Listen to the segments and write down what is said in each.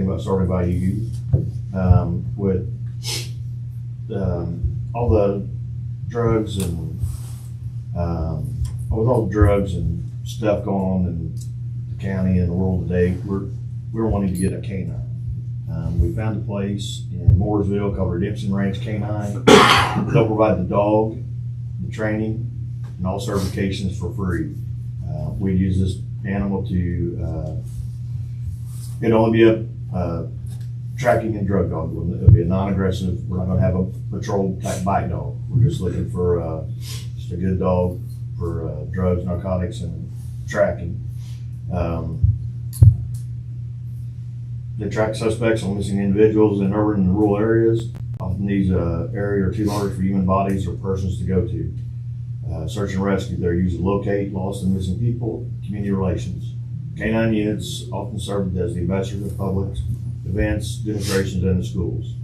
about starting by you, with, all the drugs and, with all the drugs and stuff going on in the county and the world today, we're wanting to get a canine. We found a place in Mooresville called Redemption Ranch Canine. They'll provide the dog, the training, and all certifications for free. We use this animal to, it'll only be a tracking and drug dog. It'll be a non-aggressive. We're not gonna have a patrol type bite dog. We're just looking for, just a good dog for, drugs, narcotics, and tracking. They track suspects on missing individuals in urban and rural areas. Often these areas are too large for human bodies or persons to go to. Search and rescue, they're used to locate lost and missing people, community relations. Canine units often serve as the ambassadors of public events, demonstrations, and the schools.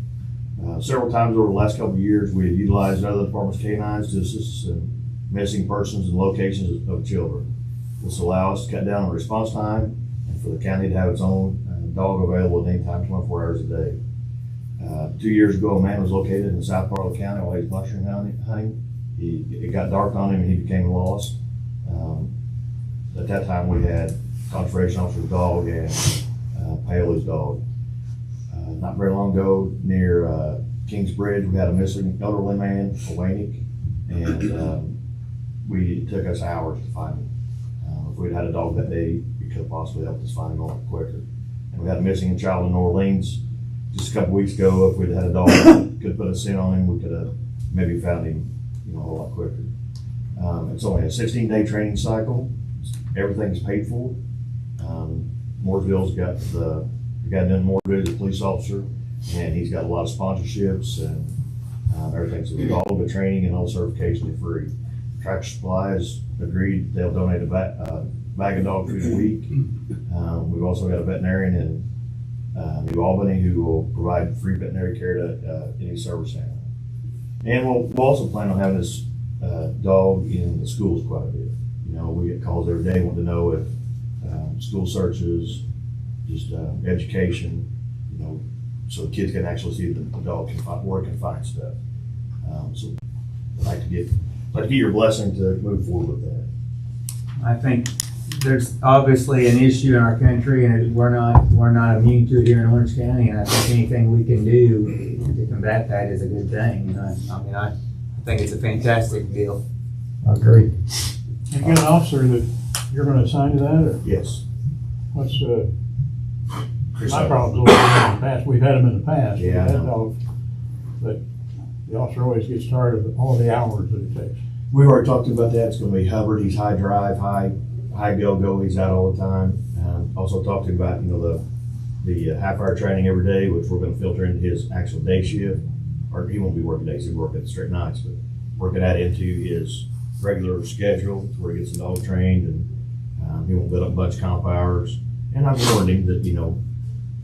Several times over the last couple of years, we have utilized other departments' canines to assist us in missing persons and locations of children. This allows us to cut down on response time and for the county to have its own dog available at any time, 24 hours a day. 2 years ago, a man was located in the south part of the county while he was mushroom hunting. It got dark on him and he became lost. At that time, we had conservation officer's dog and Paola's dog. Not very long ago, near Kings Bridge, we had a missing elderly man, a Wanick, and it took us hours to find him. If we'd had a dog that day, it could have possibly helped us find him a lot quicker. And we had a missing child in New Orleans just a couple weeks ago. If we'd had a dog that could put a scent on him, we could have maybe found him, a lot quicker. It's only a 16-day training cycle. Everything's paid for. Mooresville's got the guy doing Mooresville is a police officer, and he's got a lot of sponsorships and everything. So all the training and all the certification is free. Tractor Supply has agreed they'll donate a bag of dog food a week. We've also got a veterinarian in New Albany who will provide free veterinary care to any service animal. And we'll also plan on having this dog in the schools quite a bit. We get calls every day wanting to know if school searches, just education, so the kids can actually see the dog can find where it can find stuff. So I'd like to get your blessing to move forward with that. I think there's obviously an issue in our country, and we're not immune to it here in Orange County. And I think anything we can do to combat that is a good thing. I think it's a fantastic deal. I agree. You got an officer that you're gonna assign to that, or Yes. what's, Chris my Hubbard. problem's always been in the past, we've had them in the past. Yeah, I We've had know. dogs, but the officer always gets tired of all the hours that it takes. We've already talked about that. It's gonna be Hubbard. He's high drive, high go. He's out all the time. Also talked about, the half-hour training every day, which we're gonna filter into his actual day shift. Or he won't be working days, he'll work at straight nights, but working that into his regular schedule to where he gets the dog trained, and he won't build up a bunch of comp hours. And I've warned him that,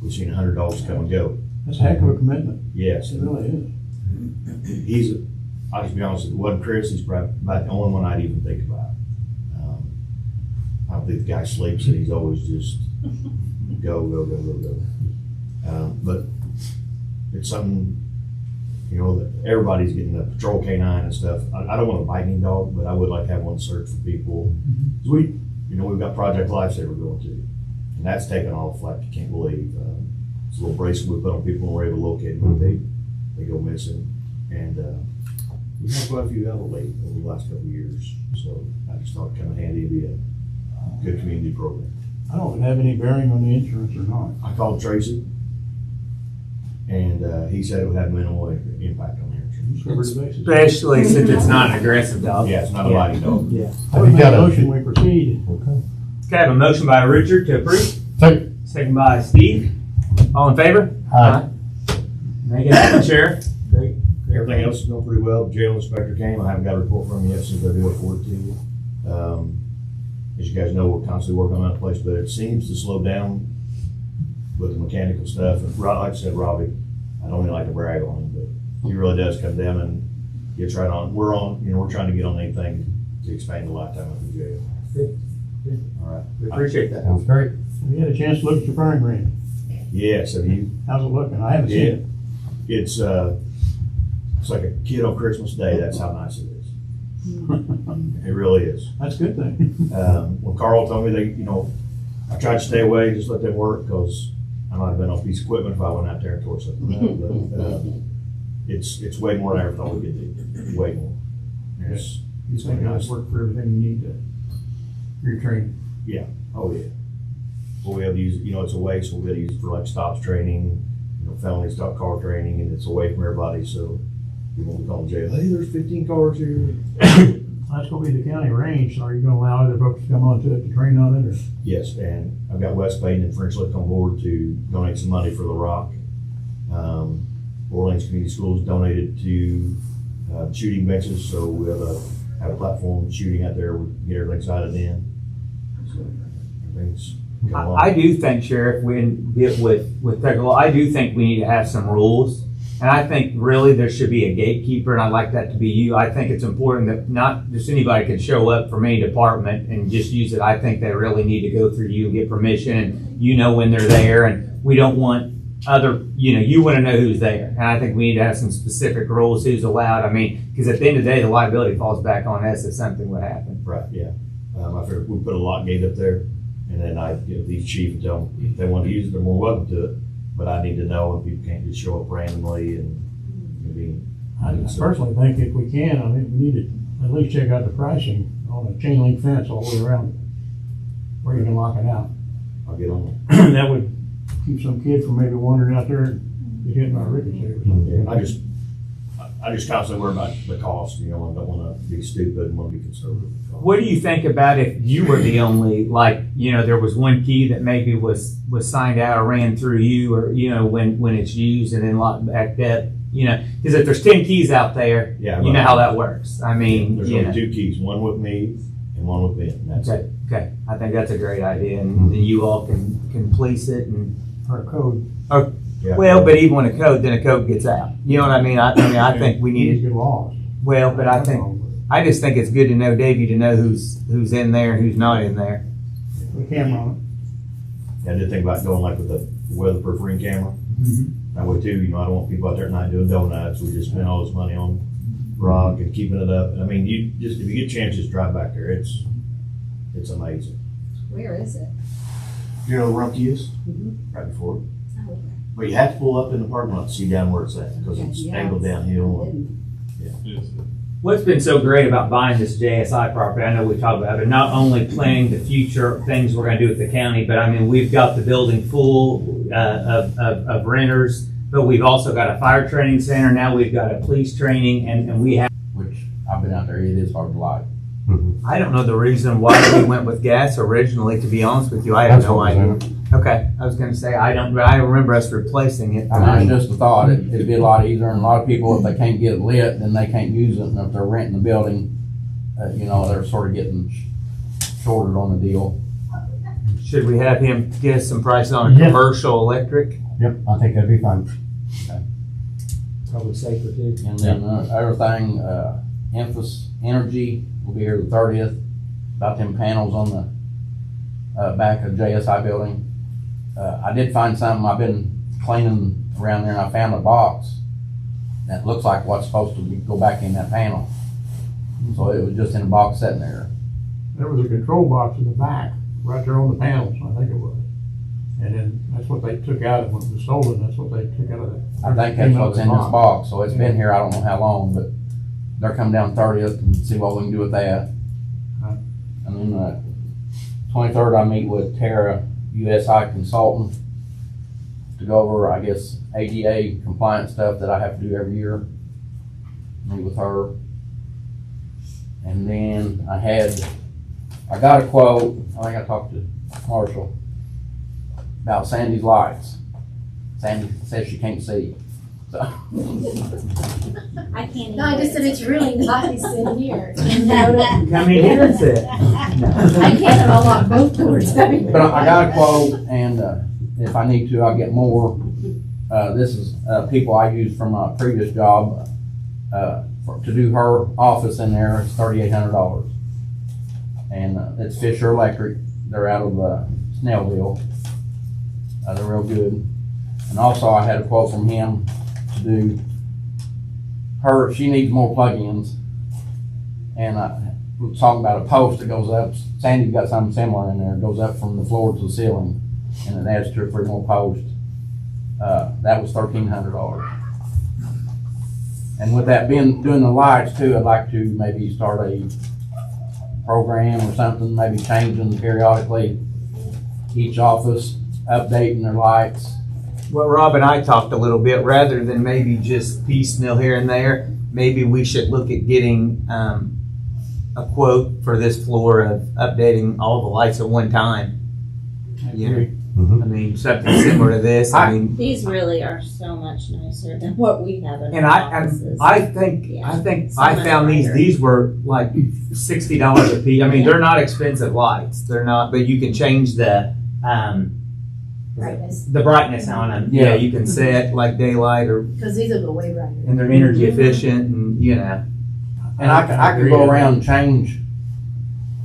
we've seen 100 dogs come and go. That's a heck of a commitment. Yes. It really is. I'll just be honest, if it wasn't Chris, he's probably about the only one I'd even think about. I don't think the guy sleeps, and he's always just go. But it's something, that everybody's getting a patrol canine and stuff. I don't want a biting dog, but I would like to have one search for people. 'Cause we've got Project Lifesaver going too, and that's taken off like you can't believe. It's a little bracelet we put on people and we're able to locate them when they go missing. And we've had quite a few elderly over the last couple of years, so I just thought it'd come in handy to be a good community program. I don't have any bearing on the insurance or not. I called Tracy, and he said it would have minimal impact on the insurance. Covered the bases. Especially since it's not an aggressive dog. Yeah, it's not a biting dog. Yeah. I would make a motion, we proceed. Okay. Okay, I have a motion by Richard to approve. Second by Steve. All in favor? Aye. Make it happen, Sheriff. Great. Everything else is going pretty well. The jail inspector came. I haven't got a report from him yet, since I do report to you. As you guys know, we're constantly working on that place, but it seems to slow down with the mechanical stuff. And like I said, Robbie, I don't really like to brag on him, but he really does come down and gets right on. We're trying to get on anything to expand the lifetime of the jail. Good. All right. We appreciate that. Sounds great. Have you had a chance to look at your firing range? Yes, have you, How's it looking? I haven't seen it. it's like a kid on Christmas Day, that's how nice it is. It really is. That's a good thing. When Carl told me I tried to stay away, just let them work, because I might have been on a piece of equipment if I went out there and tore something up, but, it's way more than I ever thought we could do, way more. It's You think nice. it'll work for everything you need to, for your training? Oh, yeah. We'll be able to use it, it's a way, so we'll be able to use it for like stops training, felony stop car training, and it's away from everybody, so you won't call the jail, hey, there's 15 cars here. That's gonna be the county range, so are you gonna allow other folks to come onto it to train on it, or? Yes, and I've got West Baden and French Lick on board to donate some money for the rock. Orleans Community Schools donated to shooting benches, so we'll have a platform shooting out there, we get everything sighted in. So everything's going along. I do think, Sheriff, when get with federal law, I do think we need to have some rules. And I think really there should be a gatekeeper, and I'd like that to be you. I think it's important that not just anybody can show up from any department and just use it. I think they really need to go through you and get permission, and when they're there, and we don't want you want to know who's there. And I think we need to have some specific rules, who's allowed. I mean, because at the end of the day, the liability falls back on us if something would happen. Right, yeah. I figured we put a lock gate up there, and then I give these chief and tell them if they want to use it, they're more welcome to it. But I need to know, and people can't just show up randomly and maybe. I personally think if we can, I think we need to at least check out the pricing on a chain link fence all the way around it, where you can lock it out. I'll get on it. That would keep some kid from maybe wandering out there and get hit by a ricochet or something. Yeah, I just constantly worry about the cost, I don't want to be stupid and want to be conservative. What do you think about if you were the only, there was one key that maybe was signed out or ran through you, or, when it's used and then locked back up, because if there's 10 keys out there, Yeah, you know how that works. I mean, There's only two keys, one with me and one with Ben. That's it. Okay, I think that's a great idea, and then you all can police it and. Or a code. Yeah. Well, but even when a code, then a code gets out. You know what I mean? I think we need Needs it. to get lost. Well, but I just think it's good to know, Davey, to know who's in there and who's not in there. Put a camera on I did think about going like with a weatherproof ring camera. That way too, I don't want people out there at night doing donuts. We just spend all this money on rock and keeping it up. I mean, if you get a chance, just drive back there. It's amazing. Where is it? You know where Rumpke is? Right before it. But you have to pull up in the parking lot to see down where it's at, because it's Yeah. angled downhill. What's been so great about buying this JSI property, I know we talked about it, not only planning the future things we're gonna do with the county, but I mean, we've got the building full of renters, but we've also got a fire training center, now we've got a police training, and we have, which I've been out there, it is hard to like. I don't know the reason why we went with gas originally, to be honest with you, I have no idea. Okay, I was gonna say, but I remember us replacing it. I mean, it's just a thought, it'd be a lot easier, and a lot of people, if they can't get it lit, then they can't use it, and if they're renting the building, they're sort of getting shorted on the deal. Should we have him get us some prices on a Yeah. commercial electric? Yep, I think that'd be fine. Probably safer too. And then, everything, Emphas Energy will be here the 30th, about them panels on the, back of JSI building. I did find something, I've been cleaning around there, and I found a box that looks like what's supposed to go back in that panel. So it was just in a box sitting there. There was a control box in the back, right there on the panels, I think it was. And then that's what they took out of when it was stolen, that's what they took out of that. I think that's what's in this box, so it's been here, I don't know how long, but they're coming down 30th and see what we can do with that. Right. And then, 23rd, I meet with Tara, USI consultant, to go over, I guess, ADA compliance stuff that I have to do every year. Meet with her. And then I got a quote, I think I talked to Marshall, about Sandy's lights. Sandy says she can't see. So, I can't even. No, I just said it's really nice in here. Come in here and sit. I can't unlock both doors. but I got a quote, and if I need to, I'll get more. This is people I used from a previous job to do her office in there. It's $3,800, and it's Fisher Electric. They're out of Snellville. They're real good. And also I had a quote from him to do she needs more plug-ins. And I was talking about a post that goes up, Sandy's got something similar in there, it goes up from the floor to the ceiling, and it adds 2 or 3 more posts. That was $1,300. And with that doing the lights too, I'd like to maybe start a program or something, maybe changing periodically each office, updating their lights. Well, Rob and I talked a little bit, rather than maybe just piecemeal here and there, maybe we should look at getting, a quote for this floor of updating all the lights at one time. You know, I mean, something similar to this, I mean, These really are so much nicer than what we have in and our I offices. I think So I much found brighter. these were like $60 a piece. I mean, they're not expensive lights. They're not, but you can change the Brightness, brightness on them. Yeah, you can set like daylight or, because these will go way brighter. and they're energy efficient and, you know. And I can go around and change,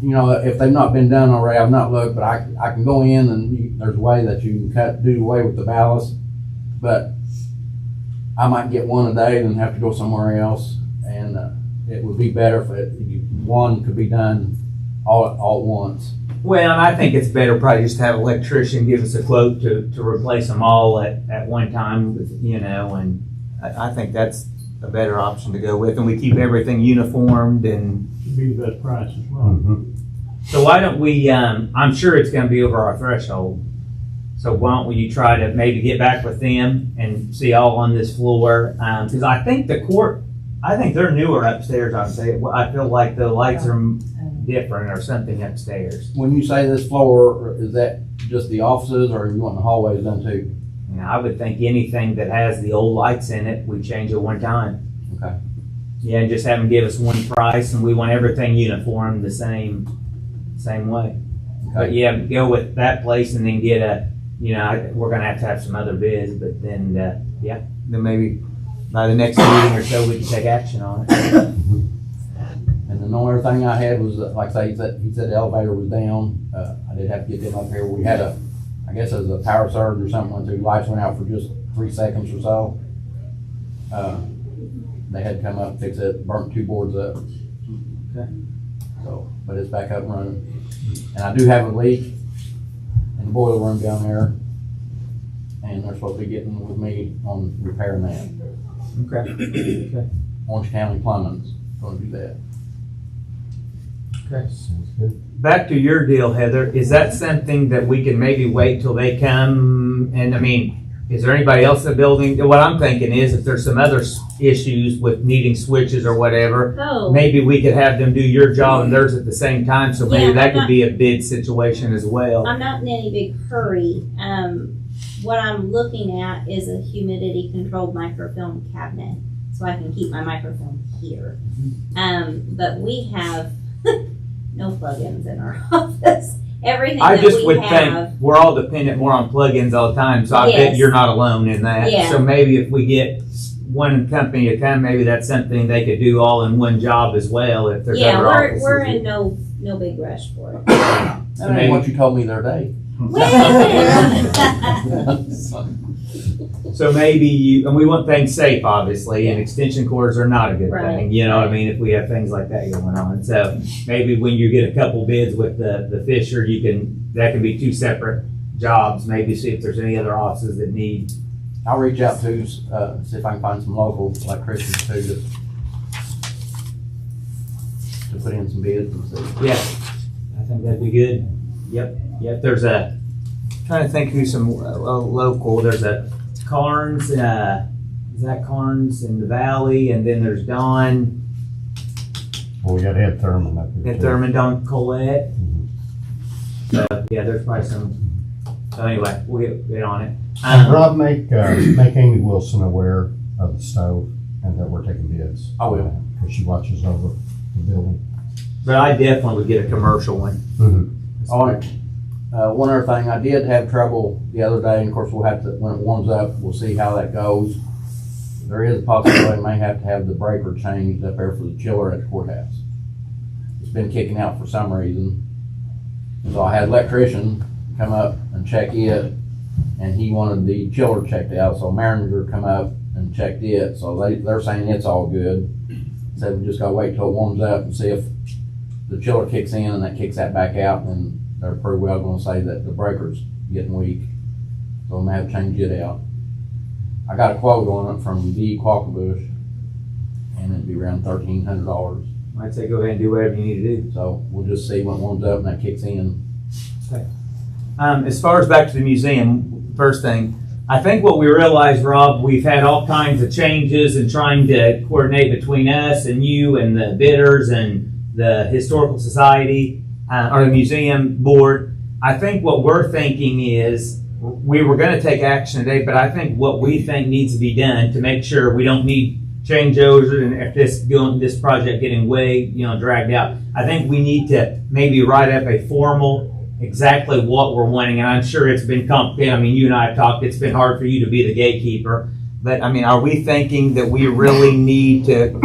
you know, if they've not been done already, I've not looked, but I can go in and there's a way that you can do away with the ballast. But I might get one a day and have to go somewhere else. And it would be better if one could be done all at once. Well, and I think it's better probably just to have an electrician give us a quote to replace them all at one time, you know, and I think that's a better option to go with, and we keep everything uniformed, and Should be the best price as well. so why don't we, I'm sure it's gonna be over our threshold. So why don't you try to maybe get back with them and see all on this floor, cause I think I think they're newer upstairs, I'd say. I feel like the lights are different or something upstairs. When you say this floor, is that just the offices or you want the hallways done too? You know, I would think anything that has the old lights in it, we change at one time. Okay. Yeah, and just have them give us one price, and we want everything uniform the same way. But Okay. yeah, go with that place and then get we're gonna have to have some other bids, but then, then maybe by the next meeting or so, we can take action on it. And the only other thing I had was, like I say, he said the elevator was down. I did have to get them up here. We had I guess it was a power surge or something went through. Lights went out for just 3 seconds or so. They had to come up and fix it, burnt 2 boards up. Okay. So, but it's back up and running. And I do have a leak in the boiler room down there. And they're supposed to be getting with me on repairing that. Okay. Orange County Plumbing's gonna do that. Okay. Back to your deal, Heather, is that something that we can maybe wait till they come? And I mean, is there anybody else in the building? What I'm thinking is if there's some other issues with needing switches or whatever, Oh, maybe we could have them do your job and theirs at the same time, so maybe Yeah, that I'm could not- be a bid situation as well. I'm not in any big hurry. What I'm looking at is a humidity controlled microfilm cabinet, so I can keep my microfilm here. But we have no plugins in our office. Everything I that just we would have. think, we're all dependent more on plugins all the time, so I bet Yes. you're not alone in that. Yeah. So maybe if we get one company to come, maybe that's something they could do all in one job as well, if there's Yeah, other offices. we're in no big rush for it. So maybe what you told me the other day. So maybe and we want things safe, obviously, and extension cords are not a good Right. thing, you know what I mean, if we have things like that going on. So maybe when you get a couple bids with the Fisher, that can be 2 separate jobs, maybe see if there's any other offices that need. I'll reach out to, see if I can find some local electricians too, to put in some bids and see. Yeah, I think that'd be good. Yep, there's trying to think who's some local, there's a Carnes, is that Carnes in the Valley, and then there's Don, Well, we got Ed Thurman up here. at too. Thurman, Don Colette. So, yeah, there's probably some, so anyway, we'll get on it. Rob, make Amy Wilson aware of the stove and that we're taking bids. I will. Because she watches over the building. But I definitely would get a commercial one. All right. One other thing, I did have trouble the other day, and of course we'll have to, when it warms up, we'll see how that goes. There is a possibility I may have to have the breaker changed up there for the chiller at the courthouse. It's been kicking out for some reason. So I had an electrician come up and check it, and he wanted the chiller checked out, so Mariner come up and checked it, so they're saying it's all good. Said we just gotta wait till it warms up and see if the chiller kicks in and that kicks that back out, and they're pretty well gonna say that the breaker's getting weak, so we may have to change it out. I got a quote on it from B. Quackenbush, and it'd be around $1,300. I'd say go ahead and do whatever you need to do. So we'll just see when it warms up and that kicks in. As far as back to the museum, first thing, I think what we realized, Rob, we've had all kinds of changes and trying to coordinate between us and you and the bidders and the Historical Society or the museum board. I think what we're thinking is we were going to take action today, but I think what we think needs to be done to make sure we don't need changeovers and if this project getting way dragged out. I think we need to maybe write up a formal exactly what we're wanting, and I'm sure it's been complicated. I mean, you and I have talked. It's been hard for you to be the gatekeeper, but I mean, are we thinking that we really need to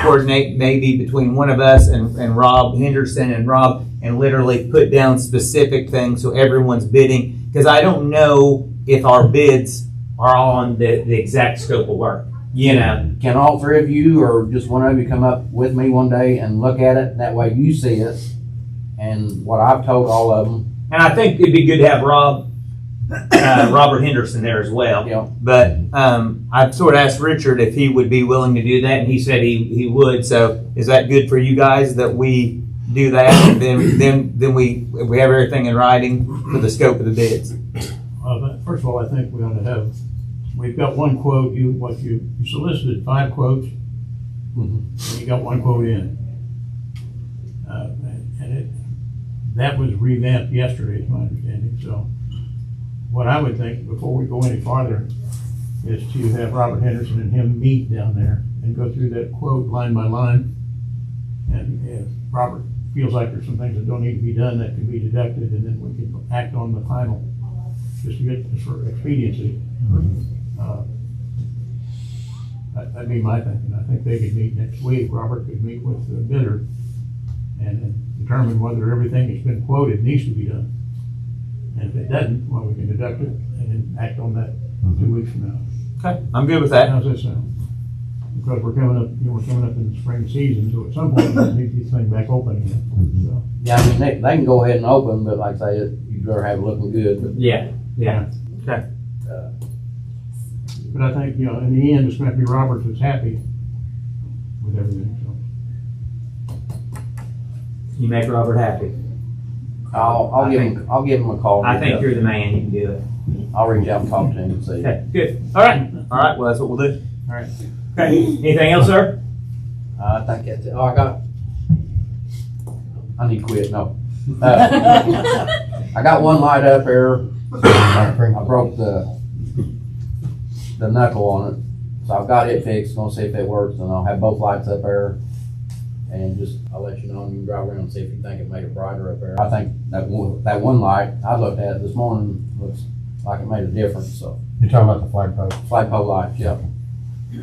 coordinate maybe between one of us and Rob Henderson and Rob and literally put down specific things so everyone's bidding? Because I don't know if our bids are on the exact scope of work. Can all three of you or just one of you come up with me one day and look at it? That way you see it and what I've told all of them. And I think it'd be good to have Robert Henderson there as well. Yeah. But I've sort of asked Richard if he would be willing to do that, and he said he would. So is that good for you guys that we do that, and then we have everything in writing for the scope of the bids? But first of all, I think we ought to have, we've got one quote, you solicited 5 quotes, and you got 1 quote in. That was revamped yesterday, is my understanding. So what I would think, before we go any farther, is to have Robert Henderson and him meet down there and go through that quote line by line. And if Robert feels like there's some things that don't need to be done, that can be deducted, and then we can act on the final, just to get, for expediency. That'd be my thinking. I think they could meet next week. Robert could meet with the bidder and determine whether everything that's been quoted needs to be done. And if it doesn't, well, we can deduct it and then act on that 2 weeks from now. Okay, I'm good with that. How's that sound? Because we're coming up in the spring season, so at some point we need this thing back open again. So, Yeah, I mean, they can go ahead and open, but like I say, you'd rather have it looking good. But Yeah. Okay. but I think, in the end, it's going to be Robert that's happy with everything. So You make Robert happy. I'll give him a call. I think you're the man. You can do it. I'll reach out and talk to him and see. Okay, good. All right. Well, that's what we'll do. all right. Okay. Anything else, sir? I think that's it. Oh, I need to quit. No. I got one light up there. I broke the knuckle on it, so I've got it fixed. Gonna see if it works, and I'll have both lights up there. And I'll let you know, and you can drive around and see if you think it made it brighter up there. I think that one light I looked at this morning looks like it made a difference. So You're talking about the flagpole? flagpole lights, yeah.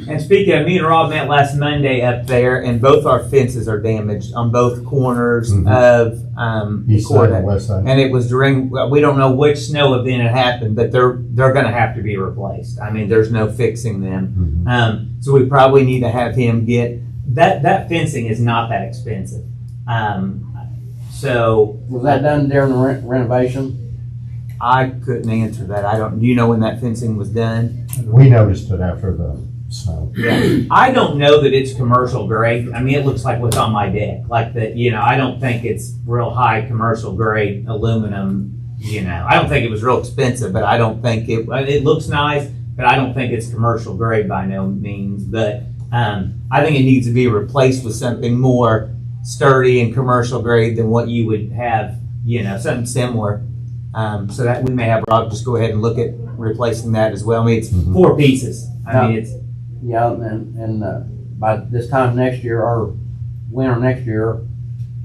And speaking of, me and Rob met last Monday up there, and both our fences are damaged on both corners of the East side and west side. And it was during, we don't know which snow event it happened, but they're going to have to be replaced. I mean, there's no fixing them. So we probably need to have him get that fencing is not that expensive. So Was that done during the renovation? I couldn't answer that. Do you know when that fencing was done? We noticed it after the snow. Yeah. I don't know that it's commercial grade. I mean, it looks like what's on my deck. Like that, I don't think it's real high commercial grade aluminum, I don't think it was real expensive, but I don't think it looks nice, but I don't think it's commercial grade by no means. But I think it needs to be replaced with something more sturdy and commercial grade than what you would have, something similar. So that we may have Rob just go ahead and look at replacing that as well. I mean, it's 4 pieces. I mean, it's. Yeah, and by this time next year, or winter next year,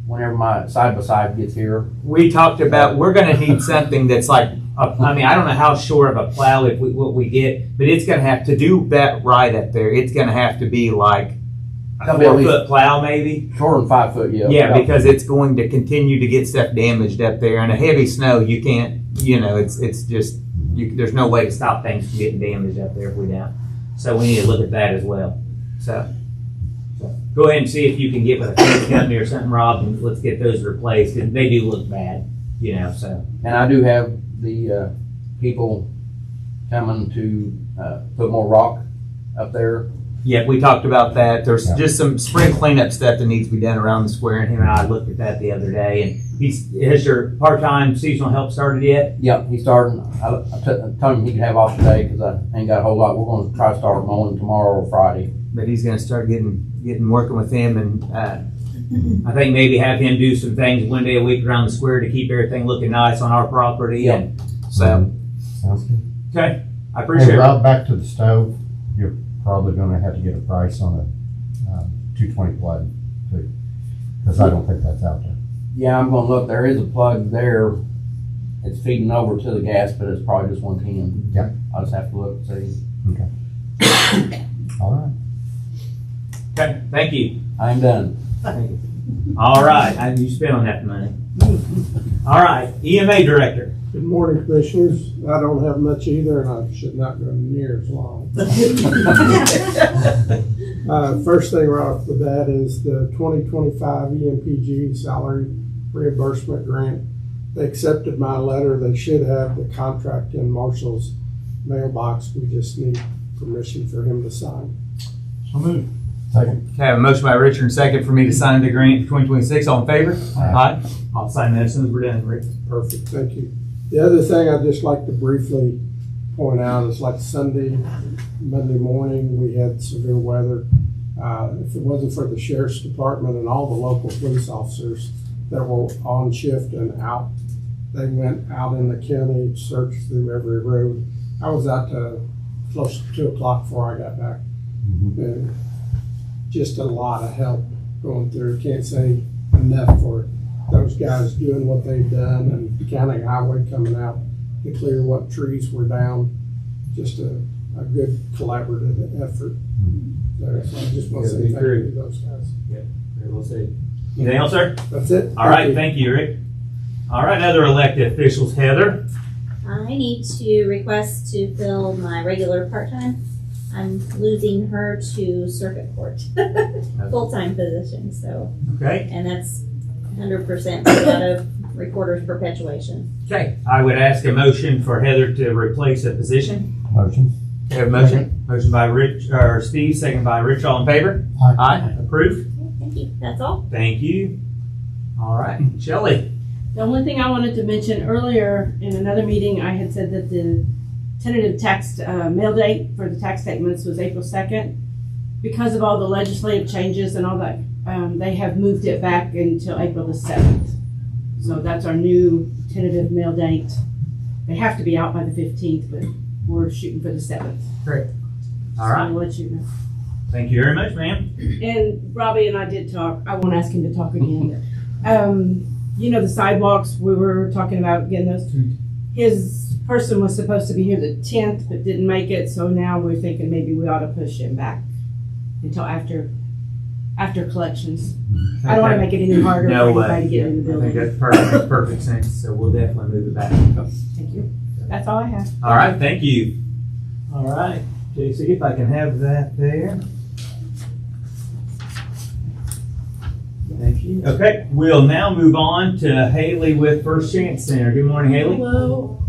whenever my side-by-side gets here. We talked about, we're gonna need something that's like, I mean, I don't know how short of a plow what we get, but it's gonna have to do that right up there. It's gonna have to be like a Gotta be at 4-foot plow maybe. Shorter than 5 foot, yeah. Yeah, because it's going to continue to get stuff damaged up there, and a heavy snow, you can't, it's just, there's no way to stop things from getting damaged up there if we don't. So we need to look at that as well. So go ahead and see if you can get with a fence company or something, Rob, and let's get those replaced, because they do look bad, you know, so. And I do have the, people coming to, put more rock up there. Yeah, we talked about that. There's Yeah. just some spring cleanup stuff that needs to be done around the square, and him and I looked at that the other day, and has your part-time seasonal help started yet? Yep, he's starting. I told him he could have off today because I ain't got a whole lot. We're gonna try to start mowing tomorrow or Friday. But he's gonna start working with him, and, I think maybe have him do some things one day a week around the square to keep everything looking nice on our property, Yep. and so, Sounds good. okay, I appreciate Hey, it. Rob, back to the stove, you're probably gonna have to get a price on a 220 plug too, because I don't think that's out there. Yeah, I'm gonna look. There is a plug there. It's feeding over to the gas, but it's probably just 110. Yeah. I'll just have to look and see. All right. Okay, thank you. I'm done. All right, how do you spend on that money? All right, EMA director. Good morning, Commissioners. I don't have much either, and I should not go near as long. First thing right off the bat is the 2025 EMPG salary reimbursement grant. They accepted my letter. They should have the contract in Marshall's mailbox. We just need permission for him to sign. So moved. Second. Okay, I have a motion by Richard and second for me to sign the grant for 2026. All in favor? Aye. I'll sign that as soon as we're done, Rick. Perfect, thank you. The other thing I'd just like to briefly point out is like Monday morning, we had severe weather. If it wasn't for the sheriff's department and all the local police officers that were on shift and out, they went out in the county, searched through every road. I was out to close to 2 o'clock before I got back. And just a lot of help going through. Can't say enough for those guys doing what they've done, and county highway coming out to clear what trees were down. Just a good collaborative effort there. So I just want to say thank you to those guys. We'll see. Anything else, sir? That's it. All right, thank you, Rick. All right, other elected officials, Heather. I need to request to fill my regular part-time. I'm losing her to circuit court, full-time position, so, Okay. and that's 100% out of recorder's perpetuation. Okay, I would ask a motion for Heather to replace a position. Motion. We have a motion. Motion by Rich, or Steve, second by Rich. All in favor? Aye. Approved. Okay, thank you, that's all. Thank you. All right, Shelley. The only thing I wanted to mention earlier in another meeting, I had said that the tentative tax mail date for the tax statements was April 2nd. Because of all the legislative changes and all that, they have moved it back until April the 7th. So that's our new tentative mail date. They have to be out by the 15th, but we're shooting for the 7th. Great. All So right. I'll let you know. Thank you very much, ma'am. And Robbie and I did talk. I won't ask him to talk again. You know, the sidewalks, we were talking about getting those. His person was supposed to be here the 10th, but didn't make it. So now we're thinking maybe we ought to push him back until after collections. I don't want to make it any harder No for way. anybody to get in the I think building. that's perfect. Makes perfect sense. So we'll definitely move it back. Thank you. That's all I have. All right, thank you. All right, JC, if I can have that there. Thank you. Okay, we'll now move on to Haley with First Chance Center. Good morning, Haley. Hello.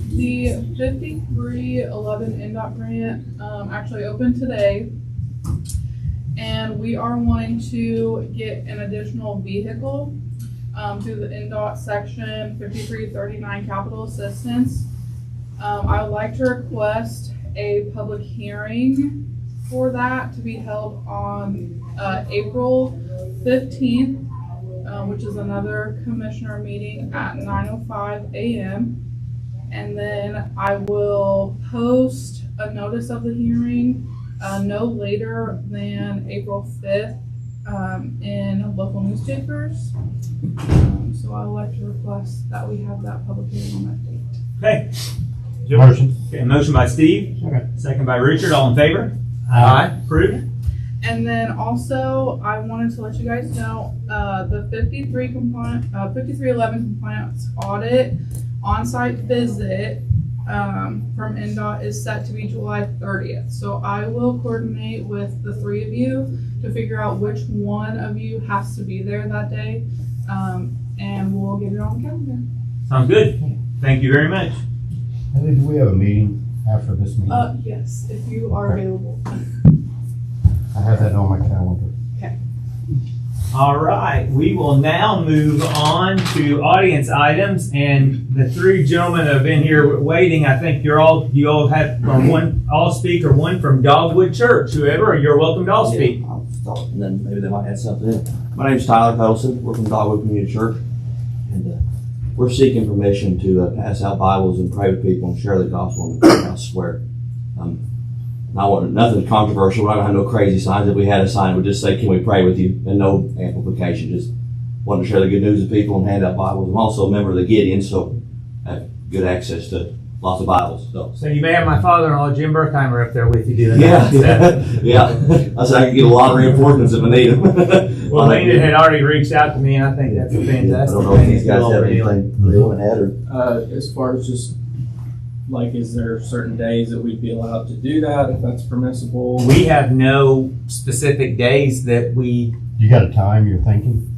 The 5311 NDOT grant actually opened today, and we are wanting to get an additional vehicle through the NDOT section 5339 capital assistance. I would like to request a public hearing for that to be held on April 15th, which is another commissioner meeting at 9:05 a.m. And then I will post a notice of the hearing no later than April 5th in local newspapers. So I would like to request that we have that public hearing on that date. Okay. Motion. Okay, motion by Steve, second by Richard. All in favor? Approved. And then also, I wanted to let you guys know, the 5311 compliance audit on-site visit from NDOT is set to be July 30th. So I will coordinate with the three of you to figure out which one of you has to be there that day. And we'll get it on the calendar. Sounds good. Thank you very much. Heather, do we have a meeting after this meeting? Yes, if you are available. I have that on my calendar. All right, we will now move on to audience items, and the three gentlemen that have been here waiting, I think you all have one, all speak, or one from Dogwood Church. Whoever, you're welcome to all speak. Yeah, I'll start, and then maybe they might add something in. My name's Tyler Pedelson. We're from Dogwood Community Church, and we're seeking permission to pass out Bibles and pray with people and share the gospel in the courthouse square. I want nothing controversial. I don't have no crazy signs. If we had a sign, it would just say, "Can we pray with you?" and no amplification. Just want to share the good news with people and hand out Bibles. I'm also a member of the Gideon, so I have good access to lots of Bibles. So you may have my father-in-law, Jim Berkheimer, up there with you doing Yeah, that. yeah. I said I could get a lot of reinforcements if I need them. Well, Landon had already reached out to me, and I think that's a fantastic I don't know if thing. these guys have anything they want to add, or As far as just, like, is there certain days that we'd be allowed to do that, if that's permissible? We have no specific days that we. You got a time you're thinking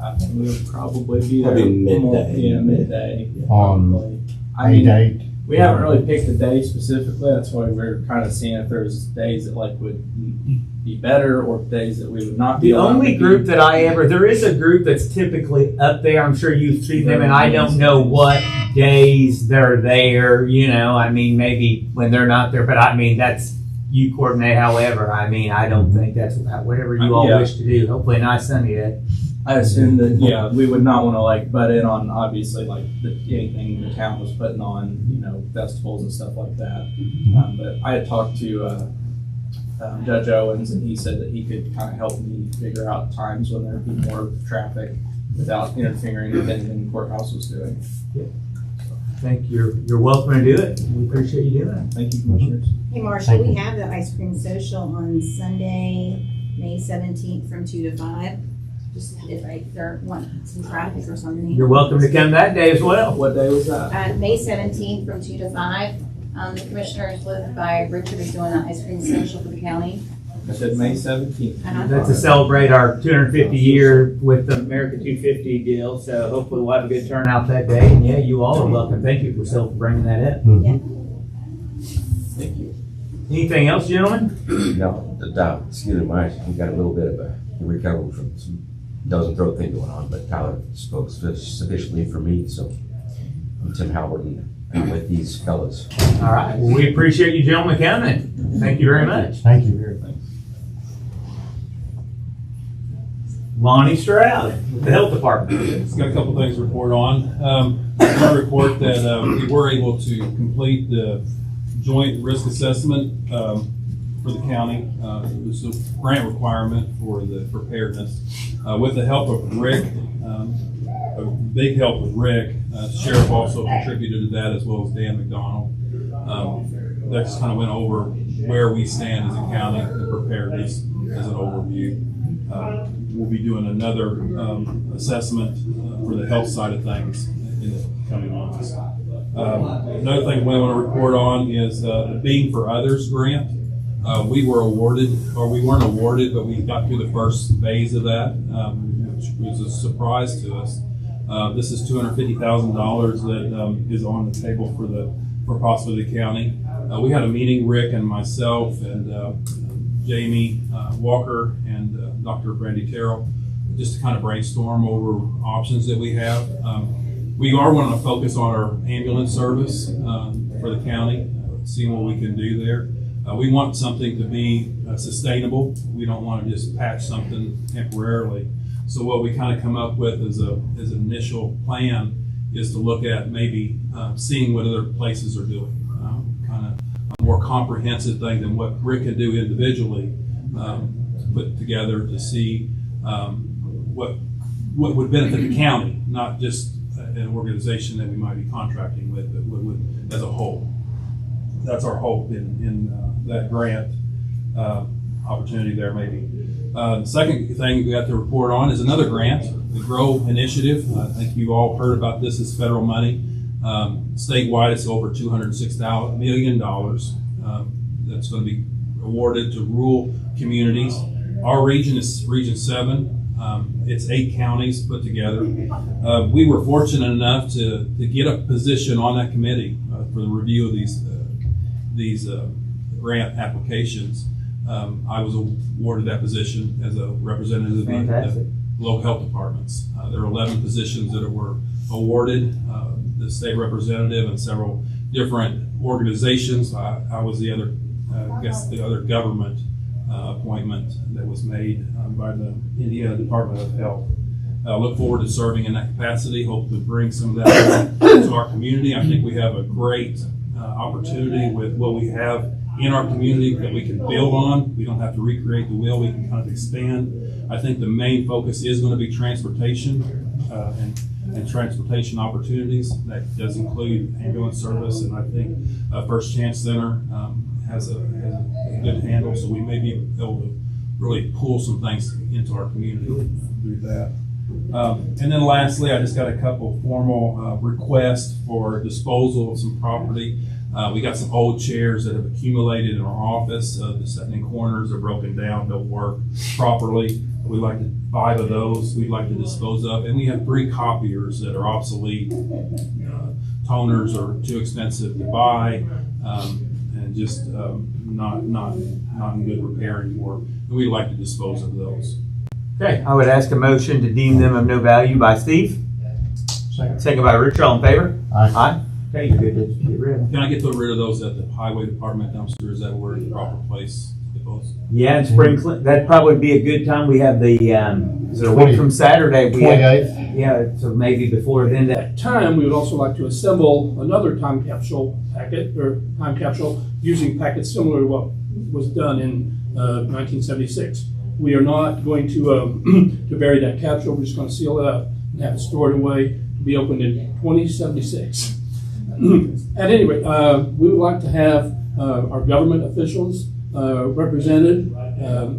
I think we would probably be there. Probably midday. Yeah, midday. on Probably. I a mean, date? we haven't really picked a day specifically. That's why we're kind of seeing if there's days that like would be better or days that we would not be. The only group that there is a group that's typically up there. I'm sure you've seen them, and I don't know what days they're there. I mean, maybe when they're not there, but I mean, that's, you coordinate however. I mean, I don't think that's whatever you all Yeah. wish to do. Hopefully a nice Sunday day. I assume that, we would not want to like butt in on obviously like anything the town was putting on, festivals and stuff like that. But I had talked to Judge Owens, and he said that he could kind of help me figure out times when there'd be more traffic without interfering with anything the courthouse was doing. I think you're welcome to do it. We appreciate you doing it. Thank you, commissioners. Hey Marshall, we have the ice cream social on Sunday, May 17th from 2 to 5. Just if there want some traffic or something. You're welcome to come that day as well. What day was that? May 17th from 2 to 5. The commissioners led by Richard is doing an ice cream social for the county. I said May 17th. That's to celebrate our 250 year with the America 250 deal. So hopefully we'll have a good turnout that day. And yeah, you all are welcome. Thank you for bringing that up. Thank you. Anything else, gentlemen? No, excuse me, we got a little bit of a recovery from some dozen throat thing going on, but Tyler spoke sufficiently for me, so I'm Tim Howard and I'm with these fellas. All right. Well, we appreciate you gentlemen coming. Thank you very much. Thank you. Lonnie Stroud with the Health Department. It's got a couple things to report on. I report that we were able to complete the joint risk assessment for the county. It was a grant requirement for the preparedness. With the help of Rick, a big help with Rick, Sheriff also contributed to that, as well as Dan McDonald. That just kind of went over where we stand as a county in preparedness as an overview. We'll be doing another assessment for the health side of things in the coming months. Another thing we want to report on is the Being for Others grant. We were awarded, or we weren't awarded, but we got through the first phase of that, which was a surprise to us. This is $250,000 that is on the table for possibly the county. We had a meeting, Rick and myself and Jamie Walker and Dr. Brandy Terrell, just to kind of brainstorm over options that we have. We are wanting to focus on our ambulance service for the county, seeing what we can do there. We want something to be sustainable. We don't want to just patch something temporarily. So what we kind of come up with as an initial plan is to look at maybe seeing what other places are doing, kind of a more comprehensive thing than what Rick could do individually, put together to see what would benefit the county, not just an organization that we might be contracting with, but would as a whole. That's our hope in that grant opportunity there maybe. The second thing we got to report on is another grant, the GROW initiative. I think you all heard about this as federal money. Statewide, it's over $206 million. That's going to be awarded to rural communities. Our region is Region 7. It's 8 counties put together. We were fortunate enough to get a position on that committee for the review of these grant applications. I was awarded that position as a representative of the local health departments. There are 11 positions that were awarded. The state representative and several different organizations. I was the other, the other government appointment that was made by the Indiana Department of Health. I look forward to serving in that capacity. Hope to bring some of that to our community. I think we have a great opportunity with what we have in our community that we can build on. We don't have to recreate the wheel. We can kind of expand. I think the main focus is going to be transportation and transportation opportunities. That does include ambulance service, and I think First Chance Center has a good handle, so we may be able to really pull some things into our community through that. And then lastly, I just got a couple formal requests for disposal of some property. We got some old chairs that have accumulated in our office. The sitting corners are broken down, don't work properly. We'd like 5 of those we'd like to dispose of. And we have 3 copiers that are obsolete. Toners are too expensive to buy and just not in good repair anymore. And we'd like to dispose of those. Okay, I would ask a motion to deem them of no value by Steve. Second by Richard, all in favor? Aye. Okay, you're good to get rid of them. Can I get rid of those at the highway department dumpster? Is that where the proper place to dispose? Yeah, in spring, that'd probably be a good time. We have the, is it a week from Saturday? 28th. Yeah, so maybe before then. At time, we would also like to assemble another time capsule packet, or time capsule, using packets similar to what was done in 1976. We are not going to to bury that capsule. We're just going to seal it up and have it stored away to be opened in 2076. At any rate, we would like to have our government officials represented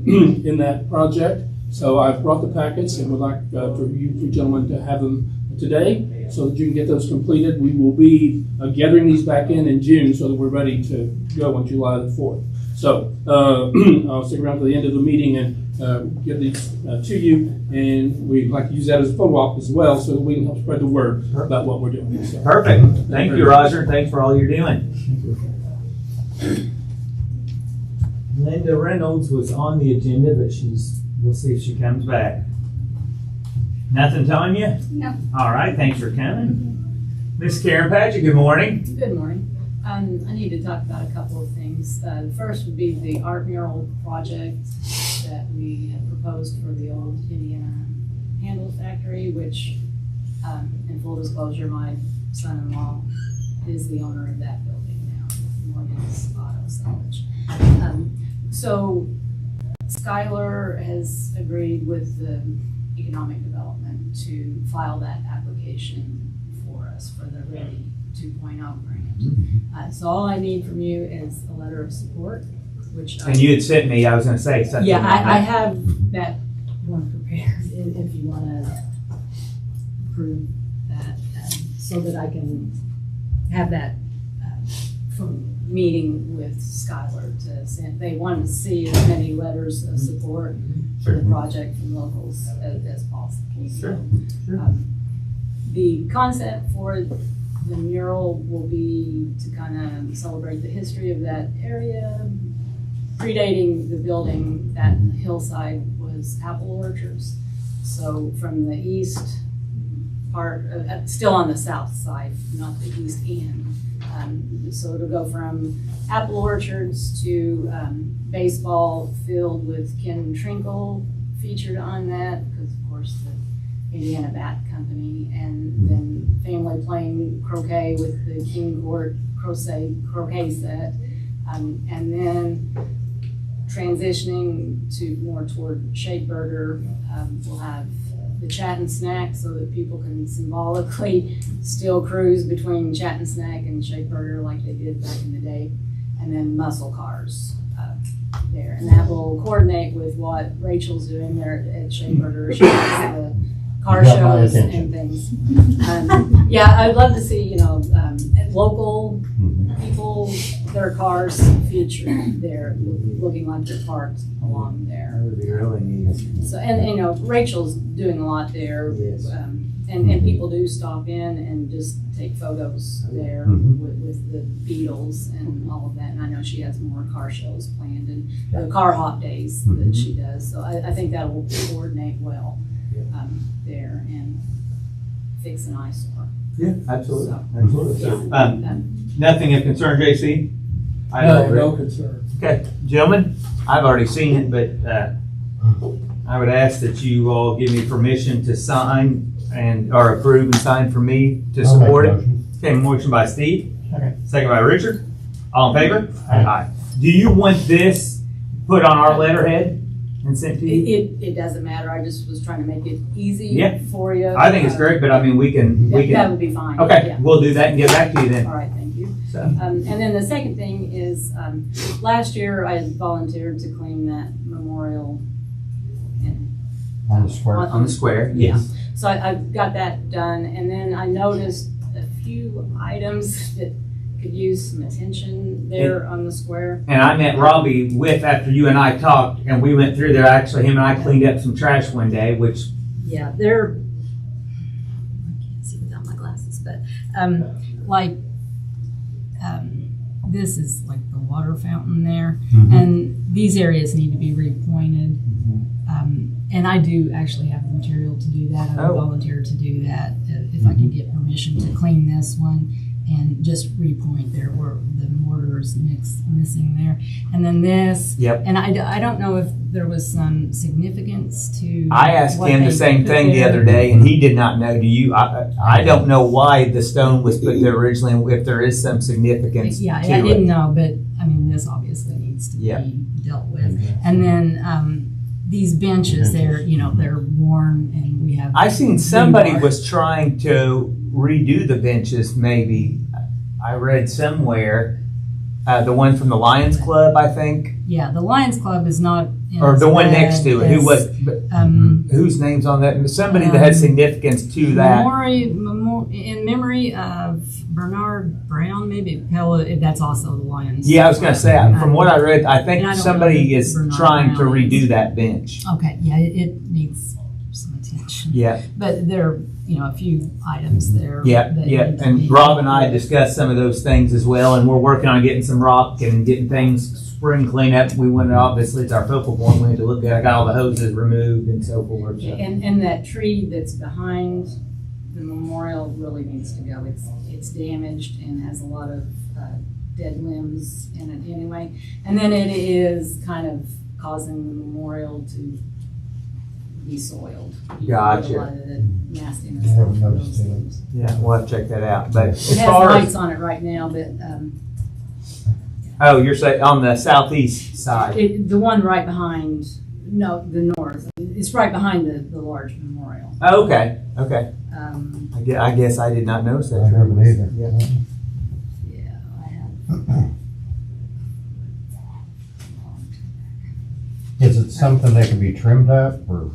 in that project. So I've brought the packets and would like for you 3 gentlemen to have them today so that you can get those completed. We will be gathering these back in June so that we're ready to go on July the 4th. So I'll stick around to the end of the meeting and give these to you, and we'd like to use that as a photo op as well so that we can help spread the word about what we're doing. So, perfect. Thank you, Roger. Thanks for all you're doing. Linda Reynolds was on the agenda, but we'll see if she comes back. Nothing telling you? No. All right, thanks for coming. Miss Karen Paget, good morning. Good morning. I need to talk about a couple of things. The first would be the art mural project that we had proposed for the old Indiana Handle Factory, which, in full disclosure, my son-in-law is the owner of that building now, Morgan's Auto Salvage. So Skylar has agreed with the Economic Development to file that application for us for the Ready 2.0 grant. So all I need from you is a letter of support, which and you had sent me, I was going to say something. Yeah, I have that one prepared if you want to approve that, so that I can have that from meeting with Skylar to send. They want to see as many letters of support for the project from locals as possible. Sure. The concept for the mural will be to kind of celebrate the history of that area. Predating the building, that hillside was apple orchards. So from the east part, still on the south side, not the east end. So it'll go from apple orchards to baseball field with Ken Trinkle featured on that, because of course the Indiana Bat Company, and then family playing croquet with the King Court croquet set, and then transitioning to more toward Shape Burger. We'll have the Chat and Snack so that people can symbolically still cruise between Chat and Snack and Shape Burger like they did back in the day, and then muscle cars there. And that will coordinate with what Rachel's doing there at Shape Burger. She has car You got my shows and attention. things. Yeah, I'd love to see, local people, their cars featured there, looking like they're parked along there. That would be really neat. So, and Rachel's doing a lot there. Yes. And people do stop in and just take photos there with the Beatles and all of that. And I know she has more car shows planned and the car hop days that she does. So I think that will coordinate well there and fix an eyesore. Yeah, absolutely, So, absolutely. yeah. Nothing of concern, JC? No concern. Okay, gentlemen, I've already seen it, but I would ask that you all give me permission to sign or approve and sign for me to I'll make support a it. motion. Okay, motion by Steve. Okay. Second by Richard. All in favor? Aye. Do you want this put on our letterhead and sent to you? It doesn't matter. I just was trying to make it easy Yeah. for you. I think it's great, but I mean, we can. That would be fine. Okay, Yeah. we'll do that and get back to you then. All right, thank you. So. And then the second thing is, last year I volunteered to clean that memorial On the square. On the square, yes. So I got that done, and then I noticed a few items that could use some attention there on the square. And I met Robbie after you and I talked, and we went through there. Actually, him and I cleaned up some trash one day, which. Yeah, they're, I can't see without my glasses, but, this is like the water fountain there, and these areas need to be repointed. And I do actually have the material to do that. I would volunteer to do that if I can get permission to clean this one and just repoint there where the mortar is missing there. And then this. Yep. And I don't know if there was some significance to. I asked what him the they same put thing the there. other day, and he did not know. Do you? I don't know why the stone was put there originally, and if there is some significance Yeah, to I it. didn't know, but I mean, this obviously needs to be dealt with. And then these benches, they're worn, and we have. I seen somebody was trying to redo the benches. Maybe I read somewhere the one from the Lions Club, I think, Yeah, the Lions Club is not. or the one as next to it. bad Who was? as, Whose name's on that? Somebody that had significance to that. in memory of Bernard Brown, maybe that's also the Lions. Yeah, I was going to say, from what I read, I think And I don't somebody know who is Bernard trying to Brown is. redo that bench. Okay, yeah, it needs some attention. Yeah. But there are, a few items there. Yeah, that yeah. need to And be- Rob and I discussed some of those things as well, and we're working on getting some rock and getting things spring cleanup. We went, obviously, it's our focal point. We had to look at. I got all the hoses removed and so forth. So. And that tree that's behind the memorial really needs to go. It's damaged and has a lot of dead limbs in it anyway. And then it is kind of causing the memorial to be soiled. Gotcha. A lot of the nastiness. I haven't of noticed those it. things. Yeah, we'll have to check that out. But It as has far lights as, on it right now, but you're saying on the southeast side. the one right behind, no, the north. It's right behind the large memorial. Oh, okay, okay. Um, I guess I did not notice that. I haven't either. Yeah. yeah, I have. Is it something that can be trimmed up or?